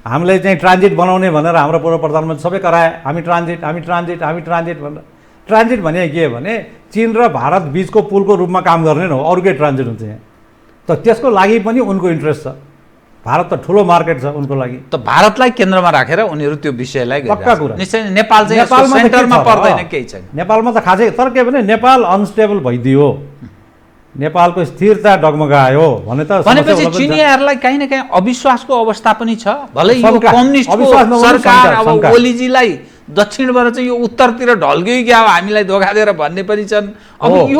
हामीलाई चाहिँ ट्रान्जिट बनाउने भनेर हाम्रो पूर्व प्रधानमन्त्री सबै कराए, हामी ट्रान्जिट भनेर। ट्रान्जिट भने के भने चीन र भारत बिचको पुलको रूपमा काम गर्ने न हो, अरू केही ट्रान्जिट हुन्छ यहाँ। त त्यसको लागि पनि उनको इन्ट्रेस्ट छ। भारत त ठुलो मार्केट छ उनको लागि। त भारतलाई केन्द्रमा राखेर उनीहरू त्यो विषयलाई पक्का कुरा। निश्चय नेपाल चाहिँ सेन्टरमा पर्दैन, केही छैन नेपालमा त खासै। तर के भने नेपाल अनस्टेबल भइदियो, नेपालको स्थिरता डगमगायो भने त भनेपछि चिनियाहरूलाई काहीँ न काहीँ अविश्वासको अवस्था पनि छ। भलै यो कम्युनिस्टको सरकार अब ओलीजीलाई दक्षिणबाट चाहिँ यो उत्तरतिर ढल्क्यो कि अब हामीलाई धोका दिएर भन्ने पनि छन्। अब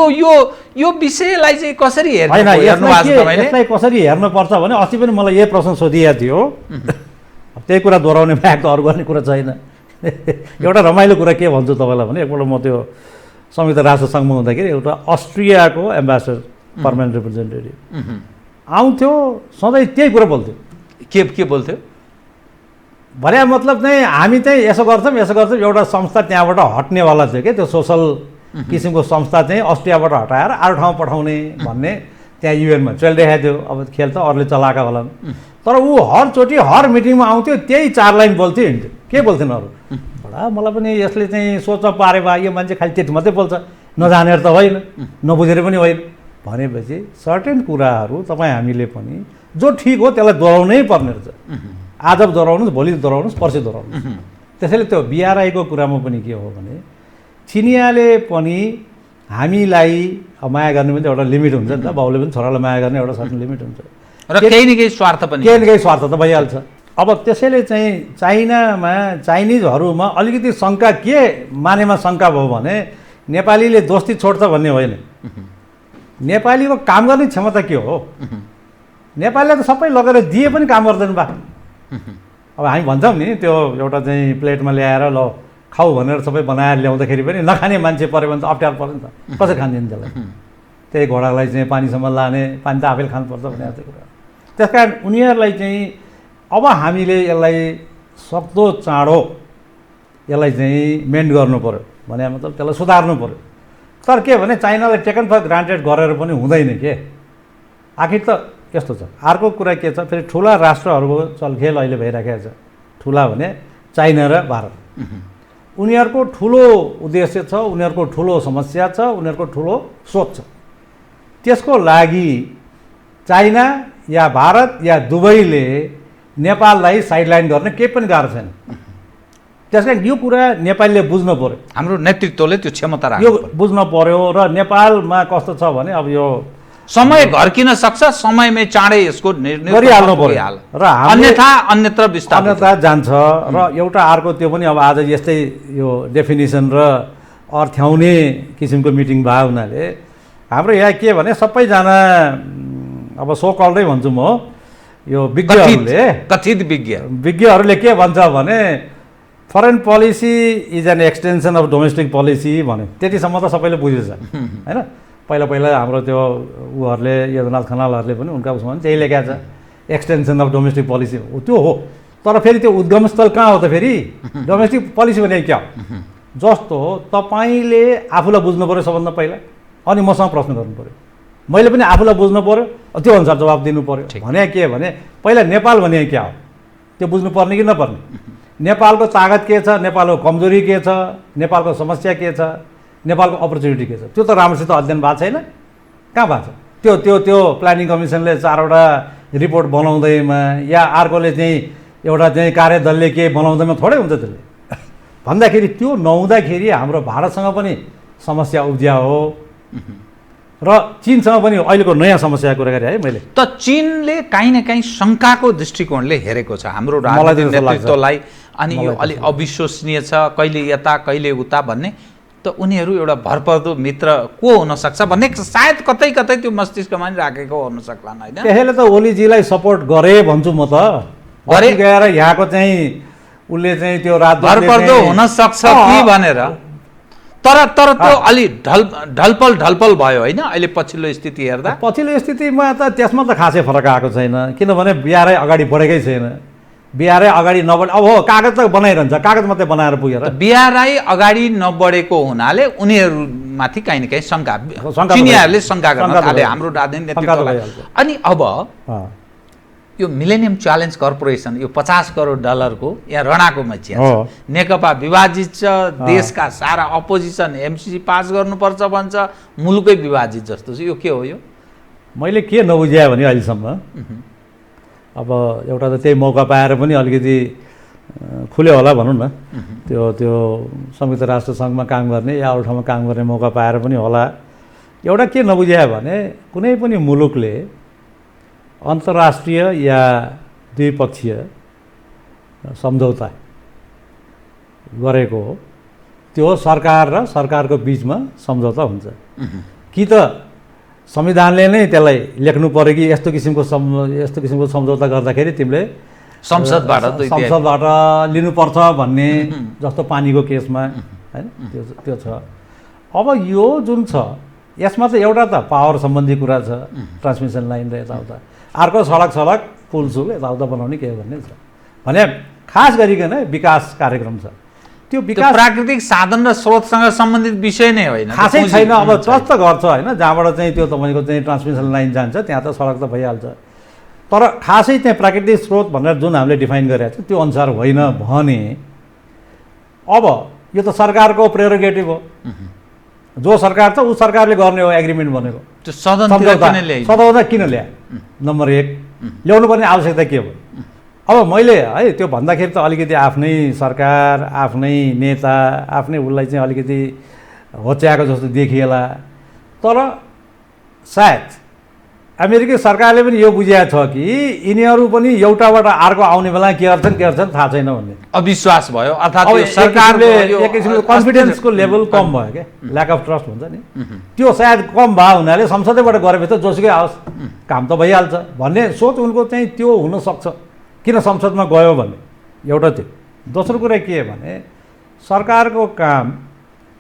यो विषयलाई चाहिँ कसरी यसलाई कसरी हेर्नुपर्छ भने अस्ति पनि मलाई यही प्रश्न सोधिएको थियो। त्यही कुरा दोहोऱ्याउने बाहेक त अरू गर्ने कुरा छैन। एउटा रमाइलो कुरा के भन्छु तपाईँलाई भने एकपल्ट म त्यो संयुक्त राष्ट्रसङ्घमा हुँदाखेरि एउटा अस्ट्रियाको एम्बेसडर पर्मानेन्ट रिप्रेजेन्टेटिभ आउँथ्यो, सधैँ त्यही कुरा बोल्थ्यो। के बोल्थ्यो भने मतलब चाहिँ हामी चाहिँ यसो गर्छौँ एउटा संस्था त्यहाँबाट हट्नेवाला थियो कि त्यो सोसल किसिमको संस्था चाहिँ अस्ट्रियाबाट हटाएर अरू ठाउँ पठाउने भन्ने त्यहाँ युएनमा चलिरहेको थियो। अब खेल त अरूले चलाएका होला, तर ऊ हरचोटि हर मिटिङमा आउँथ्यो, त्यही 4 लाइन बोल्थ्यो, हिँड्थ्यो, के बोल्थेन अरू। बडा मलाई पनि यसले चाहिँ सोच्न पारे भए यो मान्छे खालि त्यति मात्रै बोल्छ, नजानेर त होइन, नबुझेर पनि होइन भनेपछि सर्टेन कुराहरू तपाईँ हामीले पनि जो ठिक हो त्यसलाई दोहोऱ्याउनै पर्ने रहेछ। आज दोहोऱ्याउनुहोस्, भोलि दोहोऱ्याउनुहोस्, पर्सि दोहोऱ्याउनुहोस्। त्यसैले त्यो बिआरआईको कुरामा पनि के हो भने चिनियाले पनि हामीलाई माया गर्ने पनि एउटा लिमिट हुन्छ नि त। बाउले पनि छोरालाई माया गर्ने एउटा सर्टेन लिमिट हुन्छ। र केही न केही स्वार्थ पनि केही न केही स्वार्थ त भइहाल्छ। अब त्यसैले चाहिँ चाइनिजहरूमा अलिकति शङ्का के मानेमा शङ्का भयो भने नेपालीले दोस्ती छोड्छ भन्ने होइन, नेपालीको काम गर्ने क्षमता के हो। नेपालीले त सबै लगेर दिए पनि काम गर्दैन बा। अब हामी भन्छौँ नि त्यो एउटा चाहिँ प्लेटमा ल्याएर ल खाऊ भनेर सबै बनाएर ल्याउँदाखेरि पनि नखाने मान्छे पऱ्यो भने त अप्ठ्यारो पर्यो नि त, कसरी खाँदैन त्यसलाई। त्यही घोडालाई चाहिँ पानीसम्म लाने, पानी त आफैले खानुपर्छ भन्ने जस्तो कुरा। त्यस कारण उनीहरूलाई चाहिँ अब हामीले यसलाई सक्दो चाँडो यसलाई चाहिँ मेन्ट गर्नु पऱ्यो, भने मतलब त्यसलाई सुधार्नु पऱ्यो। तर के भने चाइनालाई टेकन फर ग्रान्टेड गरेर पनि हुँदैन के, आखिर त यस्तो छ। अर्को कुरा के छ, फेरि ठुला राष्ट्रहरूको चलखेल अहिले भइराखेको छ। ठुला भने चाइना र भारत, उनीहरूको ठुलो उद्देश्य छ, उनीहरूको ठुलो समस्या छ, उनीहरूको ठुलो सोच छ। त्यसको लागि चाइना या भारत या दुबईले नेपाललाई साइडलाइन गर्ने केही पनि गाह्रो छैन। त्यस कारण यो कुरा नेपालीले बुझ्नु पऱ्यो, हाम्रो नेतृत्वले त्यो क्षमता यो राख्नु बुझ्नु पऱ्यो। र नेपालमा कस्तो छ भने अब यो समय घर्किन सक्छ, समयमै चाँडै यसको गरिहाल्नु पर्यो र अन्यत्र विस्तार जान्छ। र एउटा अर्को त्यो पनि अब आज यस्तै यो डेफिनेसन र अर्थ्याउने किसिमको मिटिङ भयो हुनाले हाम्रो यहाँ के भने सबैजना अब सो कल्डै भन्छु म, यो विज्ञहरूले कथित विज्ञहरूले के भन्छ भने foreign policy is an extension of domestic policy भन्यो। त्यतिसम्म त सबैले बुझेछ होइन। पहिला हाम्रो त्यो उहरूले यदुनाथ खनालहरूले पनि उनका उसमा पनि त्यही लेखेको छ, एक्सटेन्सन अफ डोमेस्टिक पोलिसी हो त्यो हो। तर फेरि त्यो उद्गमस्थल कहाँ हो त, फेरि डोमेस्टिक पोलिसी भने क्या हो। जस्तो तपाईँले आफूलाई बुझ्नु पऱ्यो सबभन्दा पहिला, अनि मसँग प्रश्न गर्नु पऱ्यो, मैले पनि आफूलाई बुझ्नु पऱ्यो, त्यो अनुसार जवाब दिनु पऱ्यो। भने के भने पहिला नेपाल भने क्या हो त्यो बुझ्नु पर्ने कि नपर्ने, नेपालको तागत के छ, नेपालको कमजोरी के छ, नेपालको समस्या के छ, नेपालको अपर्च्युनिटी के छ, त्यो त राम्रोसित अध्ययन भएको छैन। कहाँ भएको छ त्यो त्यो त्यो प्लानिङ कमिसनले 4वटा रिपोर्ट बनाउँदैमा या अर्कोले चाहिँ एउटा चाहिँ कार्यदलले के बनाउँदैमा थोरै हुन्छ त्यसले भन्दाखेरि त्यो नहुँदाखेरि हाम्रो भारतसँग पनि समस्या उब्जिया हो र चीनसँग पनि अहिलेको नयाँ समस्याको कुरा गरेँ है मैले। त चीनले काहीँ न काहीँ शङ्काको दृष्टिकोणले हेरेको छ हाम्रो राजनीतिक नेतृत्वलाई, अनि यो अलि अविश्वसनीय छ, कहिले यता कहिले उता भन्ने, त उनीहरू एउटा भरपर्दो मित्र को हुन सक्छ भन्ने सायद कतै कतै त्यो मस्तिष्कमा नि राखेको हुन सक्लान् होइन। त्यसैले त ओलीजीलाई सपोर्ट गरे भन्छु म, त गरे गएर यहाँको चाहिँ उसले चाहिँ त्यो भरपर्दो हुन सक्छ कि भनेर। तर त्यो अलि ढलपल भयो होइन अहिले पछिल्लो स्थिति हेर्दा। पछिल्लो स्थितिमा त त्यसमा त खासै फरक आएको छैन, किनभने बिहारै अगाडि बढेकै छैन। बिहारै अगाडि नबढे अब हो कागज त बनाइरहन्छ, कागज मात्रै बनाएर पुगेर बिहारै अगाडि नबढेको हुनाले उनीहरूमाथि काहीँ न काहीँ चिनियाहरूले शङ्का गर्न थाले हाम्रो राजनीतिक नेतृत्वलाई। अनि अब यो मिलेनियम च्यालेन्ज कर्पोरेसन यो 50 करोड डलरको यहाँ रणाको मचिया छ। नेकपा विभाजित छ, देशका सारा अपोजिसन एमसिसी पास गर्नुपर्छ भन्छ, मुलुकै विभाजित जस्तो छ। यो के हो? यो मैले के नबुझ्या भने अहिलेसम्म अब एउटा त त्यही मौका पाएर पनि अलिकति खुल्यो होला भनौँ न, त्यो संयुक्त राष्ट्र सङ्घमा काम गर्ने या अरू ठाउँमा काम गर्ने मौका पाएर पनि होला। एउटा के नबुझ्या भने कुनै पनि मुलुकले अन्तर्राष्ट्रिय या द्विपक्षीय सम्झौता गरेको हो, त्यो सरकार र सरकारको बिचमा सम्झौता हुन्छ कि त संविधानले नै त्यसलाई लेख्नु पर्यो कि यस्तो किसिमको सम्झौता गर्दाखेरि तिमीले संसदबाट लिनुपर्छ भन्ने, जस्तो पानीको केसमा होइन त्यो छ। अब यो जुन छ यसमा त एउटा त पावर सम्बन्धी कुरा छ, ट्रान्समिसन लाइन र यताउता, अर्को सडक पुलसुल यताउता बनाउने के भन्ने छ भने खास गरिकन विकास कार्यक्रम छ। त्यो विकास प्राकृतिक साधन र स्रोतसँग सम्बन्धित विषय नै होइन, खासै छैन। अब टच त गर्छ होइन, जहाँबाट चाहिँ त्यो तपाईँको चाहिँ ट्रान्समिसन लाइन जान्छ त्यहाँ त सडक त भइहाल्छ, तर खासै त्यहाँ प्राकृतिक स्रोत भनेर जुन हामीले डिफाइन गरेको छ त्यो अनुसार होइन भने अब यो त सरकारको प्रेरोगेटिभ हो। जो सरकार छ ऊ सरकारले गर्ने हो एग्रिमेन्ट बनेको। त्यो सदन किन ल्याए? नम्बर 1 ल्याउनु पर्ने आवश्यकता के भयो? अब मैले है त्यो भन्दाखेरि त अलिकति आफ्नै सरकार, आफ्नै नेता, आफ्नै उसलाई चाहिँ अलिकति होच्याएको जस्तो देखिएला, तर सायद अमेरिकी सरकारले पनि यो बुझेको छ कि यिनीहरू पनि एउटाबाट अर्को आउने बेला के गर्छन् थाहा छैन भन्ने अविश्वास भयो अर्थात् अब यो सरकारले एक किसिमको कन्फिडेन्सको लेभल कम भयो क्या, ल्याक अफ ट्रस्ट हुन्छ नि, त्यो सायद कम भयो हुनाले संसदैबाट गरेपछि त जोसुकै आओस् काम त भइहाल्छ भन्ने सोच उनको चाहिँ त्यो हुनसक्छ। किन संसदमा गयो भन्ने एउटा त्यो। दोस्रो कुरा के भने सरकारको काम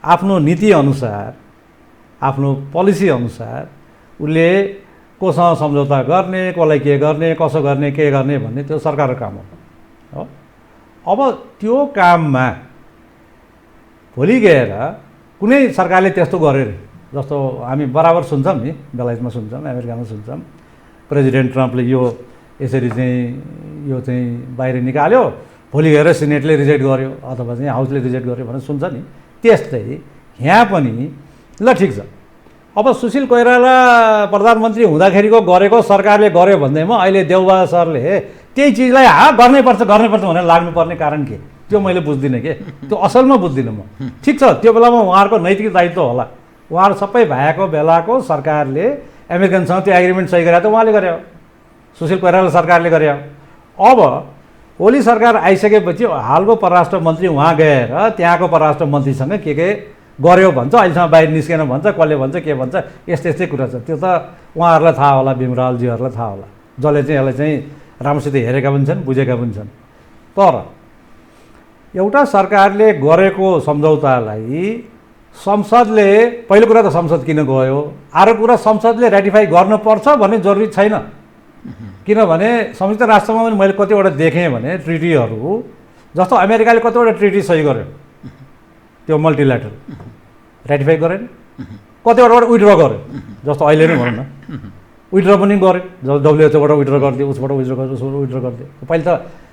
आफ्नो नीतिअनुसार आफ्नो पोलिसी अनुसार उसले कोसँग सम्झौता गर्ने, कसलाई के गर्ने, कसो गर्ने, के गर्ने भन्ने त्यो सरकारको काम हो। अब त्यो काममा भोलि गएर कुनै सरकारले त्यस्तो गर्यो अरे, जस्तो हामी बराबर सुन्छौँ नि, बेलायतमा सुन्छौँ, अमेरिकामा सुन्छौँ, प्रेसिडेन्ट ट्रम्पले यो यसरी चाहिँ यो चाहिँ बाहिर निकाल्यो, भोलि गएर सिनेटले रिजेक्ट गर्यो अथवा चाहिँ हाउसले रिजेक्ट गर्यो भनेर सुन्छ नि। त्यस्तै यहाँ पनि ल ठिक छ, अब सुशील कोइराला प्रधानमन्त्री हुँदाखेरिको गरेको सरकारले गर्यो भन्दैमा अहिले देउबा सरले त्यही चिजलाई गर्नैपर्छ भनेर लाग्नुपर्ने कारण के? त्यो मैले बुझ्दिनँ के, त्यो असलमा बुझ्दिनँ म। ठिक छ, त्यो बेलामा उहाँहरूको नैतिक दायित्व होला, उहाँहरू सबै भएको बेलाको सरकारले अमेरिकनसँग त्यो एग्रिमेन्ट सही गरे त उहाँले गरे हो, सुशील कोइराला सरकारले गरे हो। अब ओली सरकार आइसकेपछि हालको परराष्ट्र मन्त्री उहाँ गएर त्यहाँको परराष्ट्र मन्त्रीसँग के गर्यो भन्छ, अहिलेसम्म बाहिर निस्केन भन्छ, कसले भन्छ, के भन्छ, यस्तै कुरा छ। त्यो त उहाँहरूलाई थाहा होला, बिमरालजीहरूलाई थाहा होला, जसले चाहिँ यसलाई चाहिँ राम्रोसित हेरेका पनि छन्, बुझेका पनि छन्। तर एउटा सरकारले गरेको सम्झौतालाई संसदले, पहिलो कुरा त संसद किन गयो, अर्को कुरा संसदले रेटिफाई गर्नुपर्छ भन्ने जरुरी छैन। किनभने संयुक्त राष्ट्रमा पनि मैले कतिवटा देखेँ भने ट्रिटीहरू, जस्तो अमेरिकाले कतिवटा ट्रिटी सही गर्यो, त्यो मल्टिल्याटरल रेटिफाई गरेन, कतिवटाबाट विथड्र गर्यो, जस्तो अहिले नै भनौँ न विथड्र पनि गर्यो, जब डब्लुएचओबाट विथड्र गरिदियो, उसबाट विथड्र गरिदियो, उसबाट विथड्र गरिदियो, पहिले त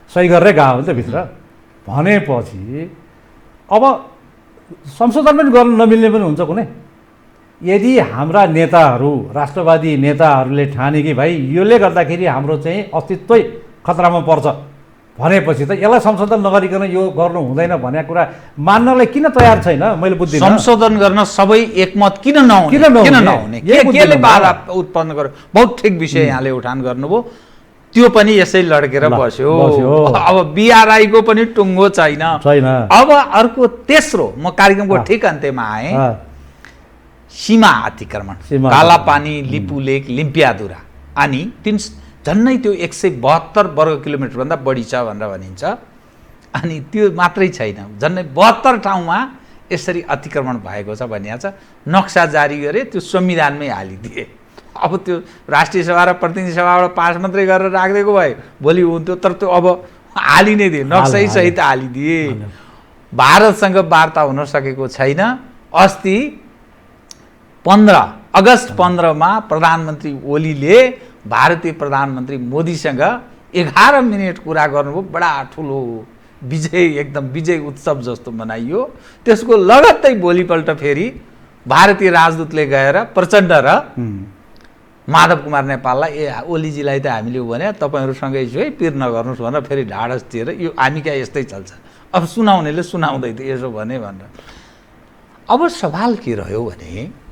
सही गरेरै गयो हो नि त भित्र। भनेपछि अब संशोधन पनि गर्न नमिल्ने पनि हुन्छ कुनै। यदि हाम्रा नेताहरू, राष्ट्रवादी नेताहरूले ठाने कि भाइ यसले गर्दाखेरि हाम्रो चाहिँ अस्तित्वै खतरामा पर्छ भनेपछि त यसलाई संशोधन नगरिकन यो गर्नु हुँदैन भन्ने कुरा मान्नलाई किन तयार छैन मैले बुझ्दिनँ। संशोधन गर्न सबै एकमत किन नहुने, केले बाधा उत्पन्न गर्यो? बहुत ठिक विषय यहाँले उठान गर्नुभयो, त्यो पनि यसै लड्केर बस्यो। अब बीआरआईको पनि टुङ्गो छैन। अब अर्को तेस्रो, म कार्यक्रमको ठिक अन्त्यमा आएँ, सीमा अतिक्रमण, कालापानी, लिपुलेक, लिम्पियाधुरा अनि झन्नै त्यो 172 वर्ग किलोमिटरभन्दा बढी छ भनेर भनिन्छ। अनि त्यो मात्रै छैन, झन्नै 72 ठाउँमा यसरी अतिक्रमण भएको छ भनिएको छ। नक्सा जारी गरे, त्यो संविधानमै हालिदिए। अब त्यो राष्ट्रिय सभा र प्रतिनिधि सभाबाट पास मात्रै गरेर राखिदिएको भए भोलि हुन्थ्यो, तर त्यो अब हालि नै दिए, नक्सै सहित हालिदिए। भारतसँग वार्ता हुन सकेको छैन। अस्ति 15 अगस्त 15 प्रधानमन्त्री ओलीले भारतीय प्रधानमन्त्री मोदीसँग 11 मिनट कुरा गर्नुभयो। बडा ठुलो विजय, एकदम विजय उत्सव जस्तो मनाइयो। त्यसको लगत्तै भोलिपल्ट फेरि भारतीय राजदूतले गएर प्रचण्ड र माधव कुमार नेपाललाई ओलीजीलाई त हामीले भने तपाईँहरूसँगै छु है, पिर नगर्नुहोस् भनेर फेरि ढाडस दिएर यो हामी क्या यस्तै चल्छ, अब सुनाउनेले सुनाउँदै थियो यसो भने भनेर। अब सवाल के रह्यो भने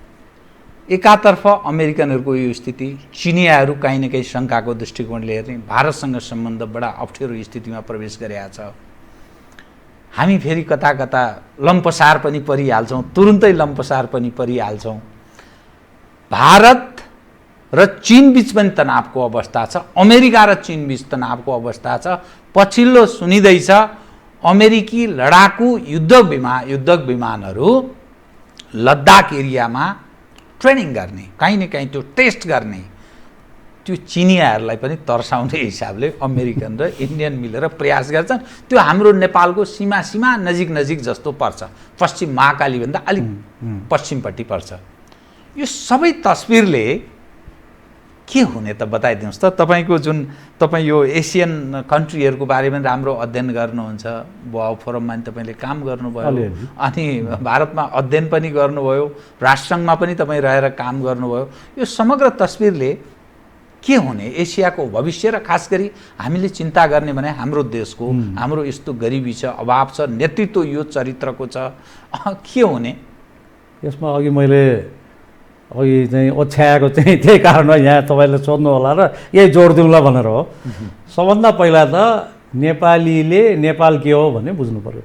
एकातर्फ अमेरिकनहरूको यो स्थिति, चिनियाहरू काहीँ न काहीँ शङ्काको दृष्टिकोणले हेर्ने, भारतसँग सम्बन्ध बडा अप्ठ्यारो स्थितिमा प्रवेश गरेका छ। हामी फेरि कता कता लम्पसार पनि परिहाल्छौँ, तुरुन्तै लम्पसार पनि परिहाल्छौँ। भारत र चीन बीच पनि तनावको अवस्था छ, अमेरिका र चीन बीच तनावको अवस्था छ। पछिल्लो सुनिँदैछ अमेरिकी लडाकु युद्धक विमानहरू लद्दाख एरियामा ट्रेनिङ गर्ने, काहीँ न काहीँ त्यो टेस्ट गर्ने, त्यो चिनियाहरूलाई पनि तर्साउने हिसाबले अमेरिकन र इन्डियन मिलेर प्रयास गर्छन्। त्यो हाम्रो नेपालको सीमा नजिक जस्तो पर्छ, पश्चिम महाकालीभन्दा अलिक पश्चिमपट्टि पर्छ। यो सबै तस्बिरले के हुने त बताइदिनुहोस् त। तपाईँको जुन तपाईँ यो एसियन कन्ट्रीहरूको बारेमा राम्रो अध्ययन गर्नुहुन्छ, वाउ फोरममा पनि तपाईँले काम गर्नुभयो, अनि भारतमा अध्ययन पनि गर्नुभयो, राष्ट्रसङ्घमा पनि तपाईँ रहेर काम गर्नुभयो। यो समग्र तस्बिरले के हुने, एसियाको भविष्य र खास गरी हामीले चिन्ता गर्ने भने हाम्रो देशको, हाम्रो यस्तो गरिबी छ, अभाव छ, नेतृत्व यो चरित्रको छ, के हुने? यसमा अघि मैले अघि चाहिँ ओछ्याएको चाहिँ त्यही कारण हो, यहाँ तपाईँले सोध्नु होला र यही जोड दिउँला भनेर हो। सबभन्दा पहिला त नेपालीले नेपाल के हो भन्ने बुझ्नु पऱ्यो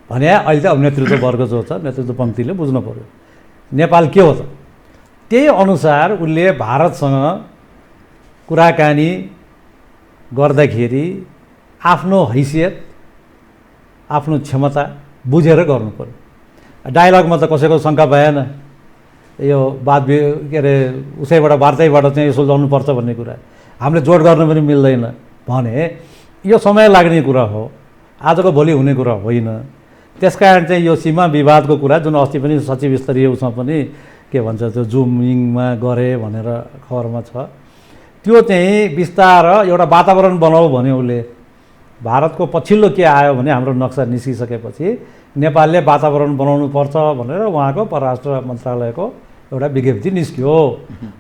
भने अहिले त अब नेतृत्व वर्ग जो छ, नेतृत्व पङ्क्तिले बुझ्नु पऱ्यो नेपाल के हो त। त्यही अनुसार उसले भारतसँग कुराकानी गर्दाखेरि आफ्नो हैसियत, आफ्नो क्षमता बुझेर गर्नु पऱ्यो। डायलगमा त कसैको शङ्का भएन, यो बात के अरे उसैबाट वार्तैबाट चाहिँ यो सुल्झाउनुपर्छ भन्ने कुरा हामीले जोड गर्न पनि मिल्दैन भने यो समय लाग्ने कुरा हो, आजको भोलि हुने कुरा होइन। त्यसकारण चाहिँ यो सीमा विवादको कुरा जुन अस्ति पनि सचिव स्तरीय उसमा पनि के भन्छ त्यो जुमिङमा गरे भनेर खबरमा छ, त्यो चाहिँ बिस्तार एउटा वातावरण बनाऊ भने उसले भारतको पछिल्लो के आयो भने हाम्रो नक्सा निस्किसकेपछि नेपालले वातावरण बनाउनु पर्छ भनेर उहाँको परराष्ट्र मन्त्रालयको एउटा विज्ञप्ति निस्क्यो।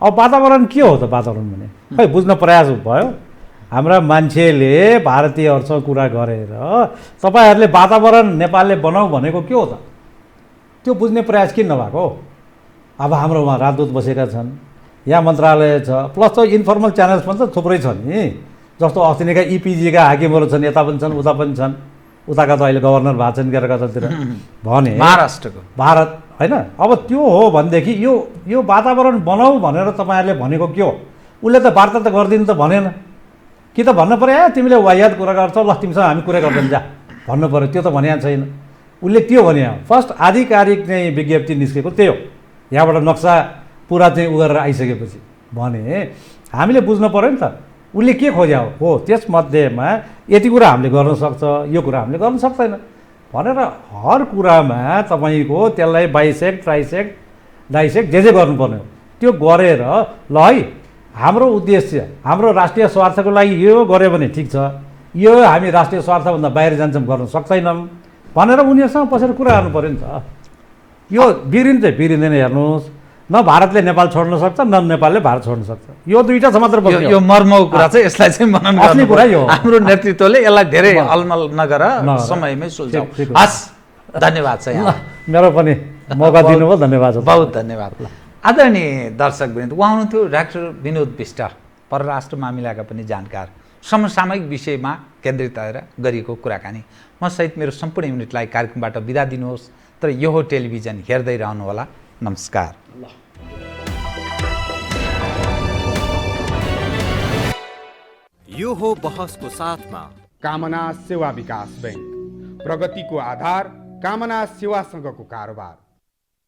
अब वातावरण के हो त वातावरण भने खै बुझ्न प्रयास भयो। हाम्रा मान्छेले भारतीयहरूसँग कुरा गरेर तपाईँहरूले वातावरण नेपालले बनाऊ भनेको के हो त त्यो बुझ्ने प्रयास किन नभएको। अब हाम्रो उहाँ राजदूत बसेका छन्, यहाँ मन्त्रालय छ, प्लस त इन्फर्मल च्यानल्स पनि त थुप्रै छ नि, जस्तो अस्तिका इपिजीका हाकिमहरू छन्, यता पनि छन् उता पनि छन्, उताका त अहिले गभर्नर भएको छन् कतातिर भने महाराष्ट्रको भारत होइन। अब त्यो हो भनेदेखि यो वातावरण बनाऊ भनेर तपाईँहरूले भनेको के हो। उसले त वार्ता त गरिदिनु त भनेन कि त भन्नु पऱ्यो तिमीले वाहियात कुरा गर्छौ, ल तिमीसँग हामी कुरा गर्दैन जा भन्नु पऱ्यो, त्यो त भनेको छैन। उसले त्यो भने फर्स्ट आधिकारिक चाहिँ विज्ञप्ति निस्केको त्यही हो, यहाँबाट नक्सा पुरा चाहिँ उ गरेर आइसकेपछि भने हामीले बुझ्नु पऱ्यो नि त उसले के खोज्या हो। त्यसमध्येमा यति कुरा हामीले गर्न सक्छ, यो कुरा हामीले गर्न सक्दैन भनेर हर कुरामा तपाईँको त्यसलाई बाइसेक्ट ट्राइसेक्ट डाइसेक्ट जे गर्नुपर्ने हो त्यो गरेर ल है हाम्रो उद्देश्य हाम्रो राष्ट्रिय स्वार्थको लागि यो गऱ्यो भने ठिक छ, यो हामी राष्ट्रिय स्वार्थभन्दा बाहिर जान्छौँ गर्न सक्दैनौँ भनेर उनीहरूसँग बसेर कुरा गर्नु पऱ्यो नि त। यो बिग्रिन्छ बिग्रिँदैन हेर्नुहोस्, न भारतले नेपाल छोड्न सक्छ न नेपालले भारत छोड्न सक्छ, यो दुईवटा छ मात्र बस्ने हो। यो मर्मको कुरा चाहिँ यसलाई चाहिँ मनन असली कुरा यो हो। हाम्रो नेतृत्वले यसलाई धेरै अलमल नगर समयमै सुल्झाऊ। हस्, धन्यवाद छ यहाँ मेरो पनि मौका दिनुभयो, धन्यवाद। बहुत धन्यवाद। आदरणीय दर्शकवृन्द, उहाँ हुनुहुन्थ्यो डाक्टर विनोद बिष्ट, परराष्ट्र मामिलाका पनि जानकार, समसामयिक विषयमा केन्द्रित भएर गरिएको कुराकानी। म सहित मेरो सम्पूर्ण युनिटलाई कार्यक्रमबाट बिदा दिनुहोस्, तर यो हो टेलिभिजन हेर्दै रहनुहोला। नमस्कार। यो हो बहसको साथमा कामना सेवा विकास बैंक, प्रगतिको आधार कामना सेवासँगको कारोबार।